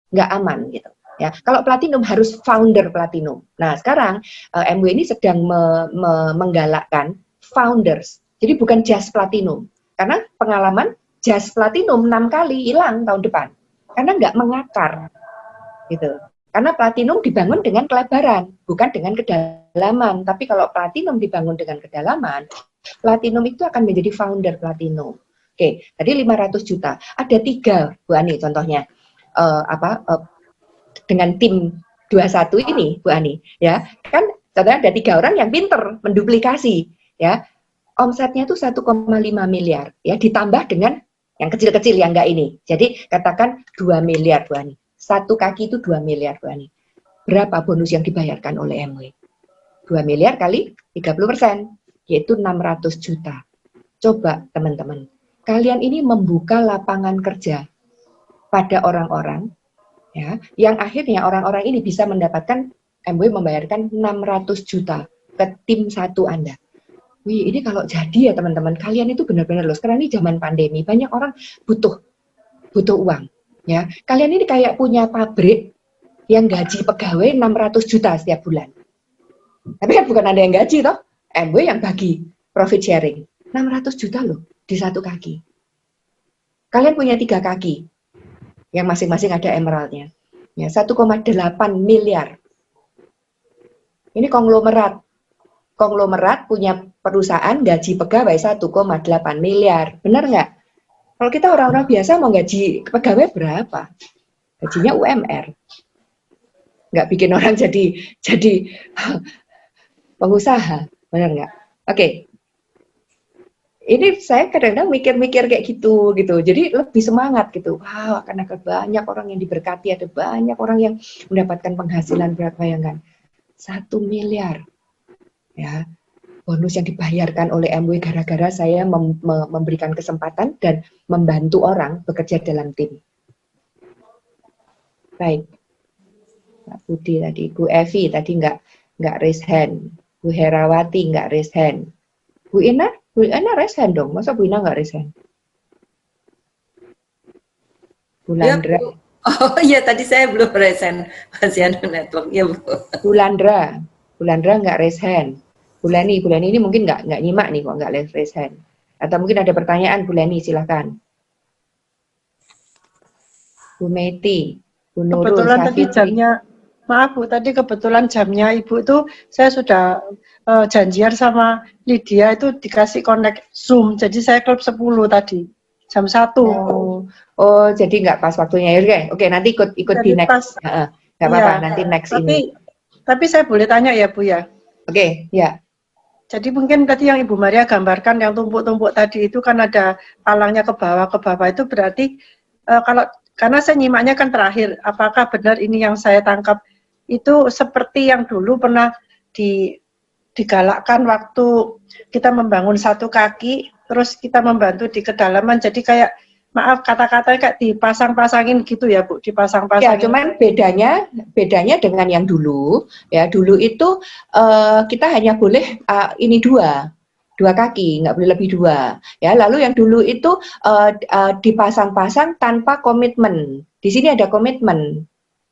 nggak aman gitu. Ya, kalau platinum harus founder platinum. Nah sekarang MW ini sedang menggalakkan founders. Jadi bukan just platinum. Karena pengalaman just platinum 6 kali hilang tahun depan. Karena nggak mengakar gitu. Karena platinum dibangun dengan kelebaran, bukan dengan kedalaman. Tapi kalau platinum dibangun dengan kedalaman, platinum itu akan menjadi founder platinum. Oke, tadi 500 juta. Ada 3, Bu Ani, contohnya. Dengan tim 21 ini, Bu Ani. Ya, kan contohnya ada 3 orang yang pinter menduplikasi. Ya, omsetnya itu 1,5 miliar. Ya, ditambah dengan yang kecil-kecil yang enggak ini. Jadi katakan 2 miliar, Bu Ani. Satu kaki itu 2 miliar, Bu Ani. Berapa bonus yang dibayarkan oleh MW? 2 miliar kali 30%, yaitu 600 juta. Coba teman-teman, kalian ini membuka lapangan kerja pada orang-orang, ya, yang akhirnya orang-orang ini bisa mendapatkan, MW membayarkan 600 juta ke tim 1 Anda. Wih, ini kalau jadi ya teman-teman, kalian itu benar-benar loh, sekarang ini zaman pandemi, banyak orang butuh uang. Ya, kalian ini kayak punya pabrik yang gaji pegawai 600 juta setiap bulan. Tapi kan bukan Anda yang gaji toh, MW yang bagi profit sharing. 600 juta loh di satu kaki. Kalian punya 3 kaki yang masing-masing ada emeraldnya. Ya, 1,8 miliar. Ini konglomerat. Konglomerat punya perusahaan gaji pegawai 1,8 miliar. Benar nggak? Kalau kita orang-orang biasa mau gaji pegawai berapa? gajinya UMR. Nggak bikin orang jadi pengusaha, benar nggak? Oke. Ini saya kadang-kadang mikir-mikir kayak gitu. Jadi lebih semangat gitu. Wow, akan ada banyak orang yang diberkati, ada banyak orang yang mendapatkan penghasilan berapa, bayangkan 1 miliar. Ya, bonus yang dibayarkan oleh MW gara-gara saya memberikan kesempatan dan membantu orang bekerja dalam tim. Baik. Pak Budi tadi, Bu Evi tadi nggak raise hand, Bu Herawati nggak raise hand, Bu Ina raise hand dong, masa Bu Ina nggak raise hand? Bu Landra. Ya, oh iya tadi saya belum raise hand, masih ada network ya Bu. Bu Landra nggak raise hand. Bu Leni ini mungkin nggak nyimak nih kok nggak raise hand. Atau mungkin ada pertanyaan Bu Leni, silakan. Bu Meti, Bu Nurul, Kebetulan tadi Safitri. jamnya, maaf Bu, tadi kebetulan jamnya Ibu itu saya sudah janjian sama Lydia itu dikasih connect Zoom, jadi saya klub 10 tadi, jam 1. Oh, jadi nggak pas waktunya ya? Oke, nanti ikut Jadi di next. Nggak apa-apa, ya, nanti next ini. Tapi saya boleh tanya ya Bu ya? Oke, ya. Jadi mungkin tadi yang Ibu Maria gambarkan yang tumpuk-tumpuk tadi itu kan ada palangnya ke bawah itu berarti karena saya nyimaknya kan terakhir, apakah benar ini yang saya tangkap itu seperti yang dulu pernah digalakkan waktu kita membangun satu kaki, terus kita membantu di kedalaman, jadi kayak maaf kata-katanya kayak dipasang-pasangin gitu ya Bu, dipasang-pasangin. Ya, cuman bedanya dengan yang dulu, ya dulu itu kita hanya boleh ini dua kaki, nggak boleh lebih 2. Ya, lalu yang dulu itu dipasang-pasang tanpa komitmen. Di sini ada komitmen.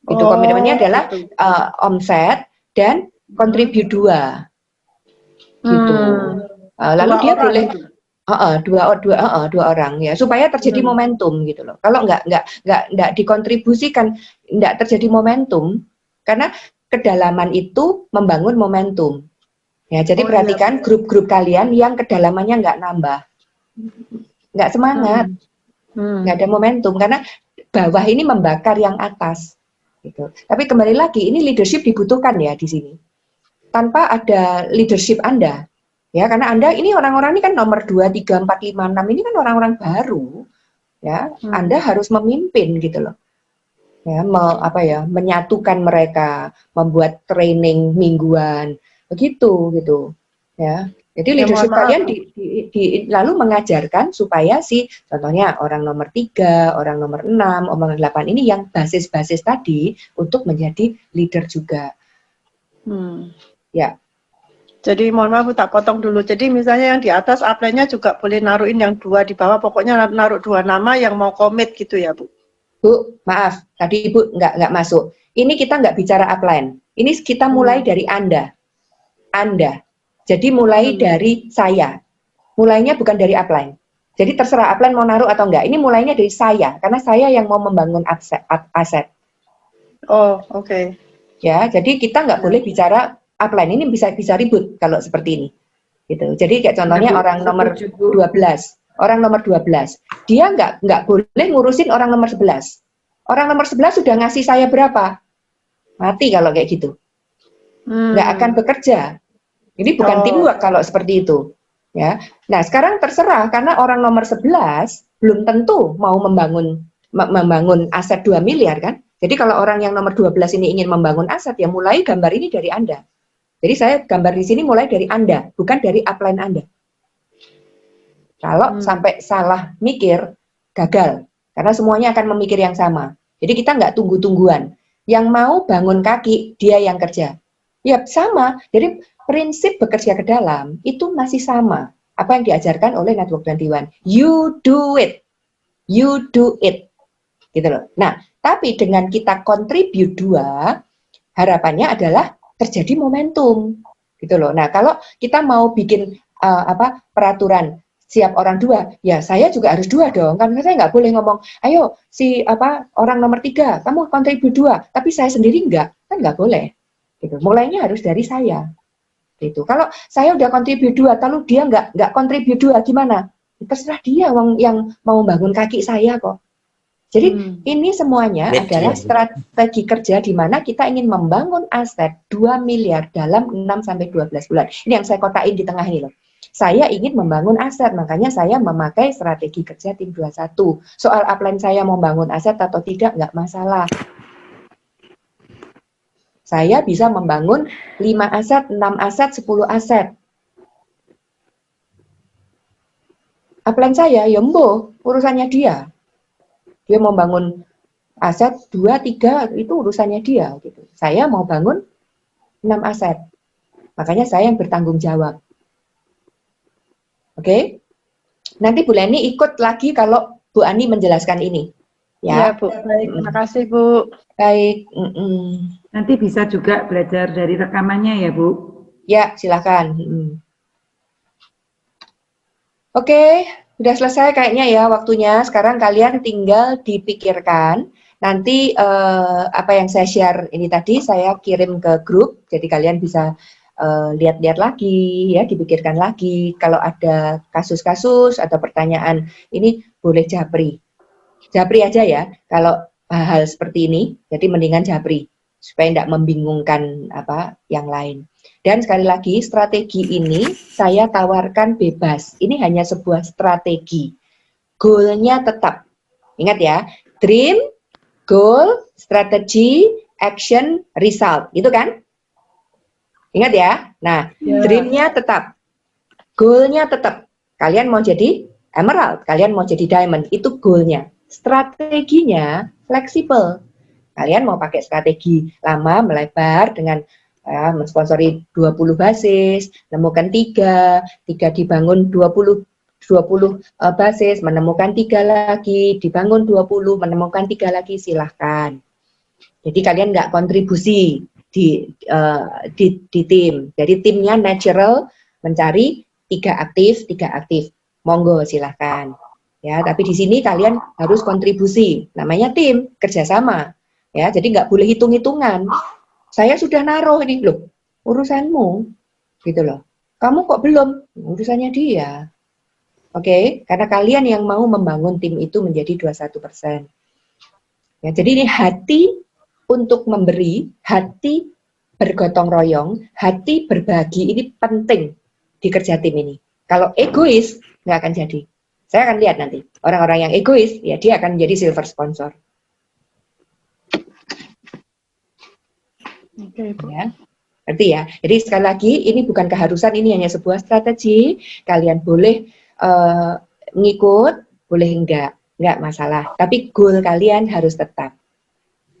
Itu komitmennya adalah omset dan kontribut 2. Gitu. Lalu dia boleh dua orang ya, supaya terjadi momentum gitu loh. Kalau nggak dikontribusikan, nggak terjadi momentum, karena kedalaman itu membangun momentum. Ya, jadi perhatikan grup-grup kalian yang kedalamannya nggak nambah, nggak semangat, nggak ada momentum, karena bawah ini membakar yang atas. Gitu. Tapi kembali lagi, ini leadership dibutuhkan ya di sini. Tanpa ada leadership Anda, ya karena Anda ini orang-orang ini kan nomor 2, 3, 4, 5, 6 ini kan orang-orang baru, ya Anda harus memimpin gitu loh. Ya, menyatukan mereka, membuat training mingguan. Begitu gitu ya, jadi leadership kalian lalu mengajarkan supaya contohnya orang nomor 3, orang nomor 6, nomor 8 ini yang basis-basis tadi untuk menjadi leader juga. Ya. Jadi mohon maaf tak potong dulu. Jadi misalnya yang di atas upline-nya juga boleh naruhin yang 2 di bawah, pokoknya naruh 2 nama yang mau komit gitu ya Bu. Bu, maaf tadi Ibu nggak masuk. Ini kita nggak bicara upline. Ini kita mulai dari Anda. Jadi mulai dari saya. Mulainya bukan dari upline. Jadi terserah upline mau naruh atau enggak. Ini mulainya dari saya, karena saya yang mau membangun aset. Oh, oke. Ya, jadi kita nggak boleh bicara upline. Ini bisa ribut kalau seperti ini. Gitu. Jadi kayak contohnya orang nomor 12. Orang nomor 12. Dia nggak boleh ngurusin orang nomor 11. Orang nomor 11 sudah ngasih saya berapa? Mati kalau kayak gitu. Nggak akan bekerja. Ini bukan teamwork kalau seperti itu, ya. Nah, sekarang terserah karena orang nomor 11 belum tentu mau membangun aset 2 miliar kan. Jadi kalau orang yang nomor 12 ini ingin membangun aset, ya mulai gambar ini dari Anda. Jadi saya gambar di sini mulai dari Anda, bukan dari upline Anda. Kalau sampai salah mikir, gagal. Karena semuanya akan memikir yang sama. Jadi kita nggak tunggu-tungguan. Yang mau bangun kaki, dia yang kerja. Ya sama, jadi prinsip bekerja ke dalam itu masih sama. Apa yang diajarkan oleh Network 21. You do it. You do it. Gitu loh. Nah, tapi dengan kita contribute 2, harapannya adalah terjadi momentum. Gitu loh. Nah, kalau kita mau bikin peraturan siap orang 2, ya saya juga harus 2 dong. Karena saya nggak boleh ngomong, ayo orang nomor 3, kamu contribute 2, tapi saya sendiri enggak. Kan nggak boleh. Gitu. Mulainya harus dari saya. Gitu. Kalau saya udah kontribut 2, lalu dia nggak kontribut 2, gimana? Terserah dia yang mau bangun kaki saya kok. Jadi ini semuanya adalah strategi kerja di mana kita ingin membangun aset 2 miliar dalam 6-12 bulan. Ini yang saya kotain di tengah ini loh. Saya ingin membangun aset, makanya saya memakai strategi kerja tim 21. Soal upline saya mau bangun aset atau tidak, nggak masalah. Saya bisa membangun 5 aset, 6 aset, 10 aset. Upline saya, ya mbo, urusannya dia. Dia mau bangun aset 2, 3, itu urusannya dia. Gitu. Saya mau bangun 6 aset. Makanya saya yang bertanggung jawab. Oke? Nanti Bu Leni ikut lagi kalau Bu Ani menjelaskan ini. Ya, Bu. Baik, terima kasih, Bu. Baik. Nanti bisa juga belajar dari rekamannya ya, Bu? Ya, silakan. Oke. Udah selesai kayaknya ya waktunya. Sekarang kalian tinggal dipikirkan. Nanti apa yang saya share ini tadi saya kirim ke grup. Jadi kalian bisa lihat-lihat lagi, ya, dipikirkan lagi. Kalau ada kasus-kasus atau pertanyaan ini boleh japri. Japri aja ya. Kalau hal seperti ini, jadi mendingan japri supaya tidak membingungkan apa yang lain. Dan sekali lagi, strategi ini saya tawarkan bebas. Ini hanya sebuah strategi. Goalnya tetap. Ingat ya, dream, goal, strategi, action, result. Gitu kan? Ingat ya? Nah, dreamnya tetap. Goalnya tetap. Kalian mau jadi emerald, kalian mau jadi diamond. Itu goalnya. Strateginya fleksibel. Kalian mau pakai strategi lama, melebar dengan mensponsori 20 basis, menemukan 3 dibangun 20 basis, menemukan 3 lagi, dibangun 20, menemukan 3 lagi, silahkan. Jadi kalian nggak kontribusi di tim. Jadi timnya natural, mencari 3 aktif, monggo silahkan. Ya, tapi di sini kalian harus kontribusi, namanya tim, kerjasama. Ya, jadi nggak boleh hitung-hitungan. Saya sudah naruh ini loh, urusanmu, gitu loh. Kamu kok belum? Urusannya dia. Oke, karena kalian yang mau membangun tim itu menjadi 21%. Ya, jadi ini hati untuk memberi, hati bergotong royong, hati berbagi, ini penting di kerja tim ini. Kalau egois, nggak akan jadi. Saya akan lihat nanti, orang-orang yang egois, ya dia akan menjadi silver sponsor. Oke, Bu. Ya, ngerti ya. Jadi sekali lagi ini bukan keharusan, ini hanya sebuah strategi. Kalian boleh ngikut, boleh enggak masalah. Tapi goal kalian harus tetap.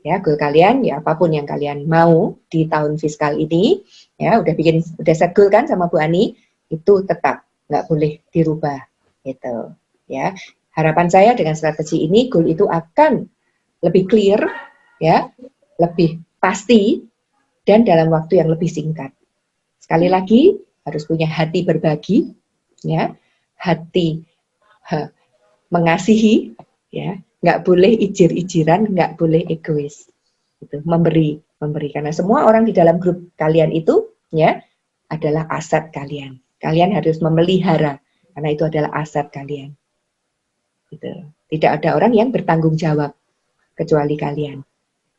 Ya, goal kalian ya apapun yang kalian mau di tahun fiskal ini, ya udah set goal kan sama Bu Ani, itu tetap nggak boleh dirubah, gitu. Ya, harapan saya dengan strategi ini goal itu akan lebih clear, ya, lebih pasti. Dan dalam waktu yang lebih singkat. Sekali lagi, harus punya hati berbagi, ya, hati mengasihi, ya, nggak boleh ijir-ijiran, nggak boleh egois. Gitu. Memberi. Karena semua orang di dalam grup kalian itu, ya, adalah aset kalian. Kalian harus memelihara, karena itu adalah aset kalian. Gitu. Tidak ada orang yang bertanggung jawab, kecuali kalian.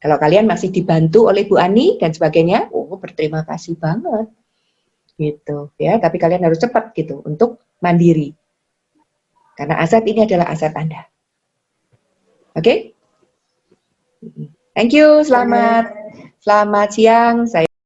Kalau kalian masih dibantu oleh Bu Ani dan sebagainya, berterima kasih banget, gitu ya. Tapi kalian harus cepat gitu untuk mandiri, karena aset ini adalah aset Anda. Oke? Thank you, selamat siang. Saya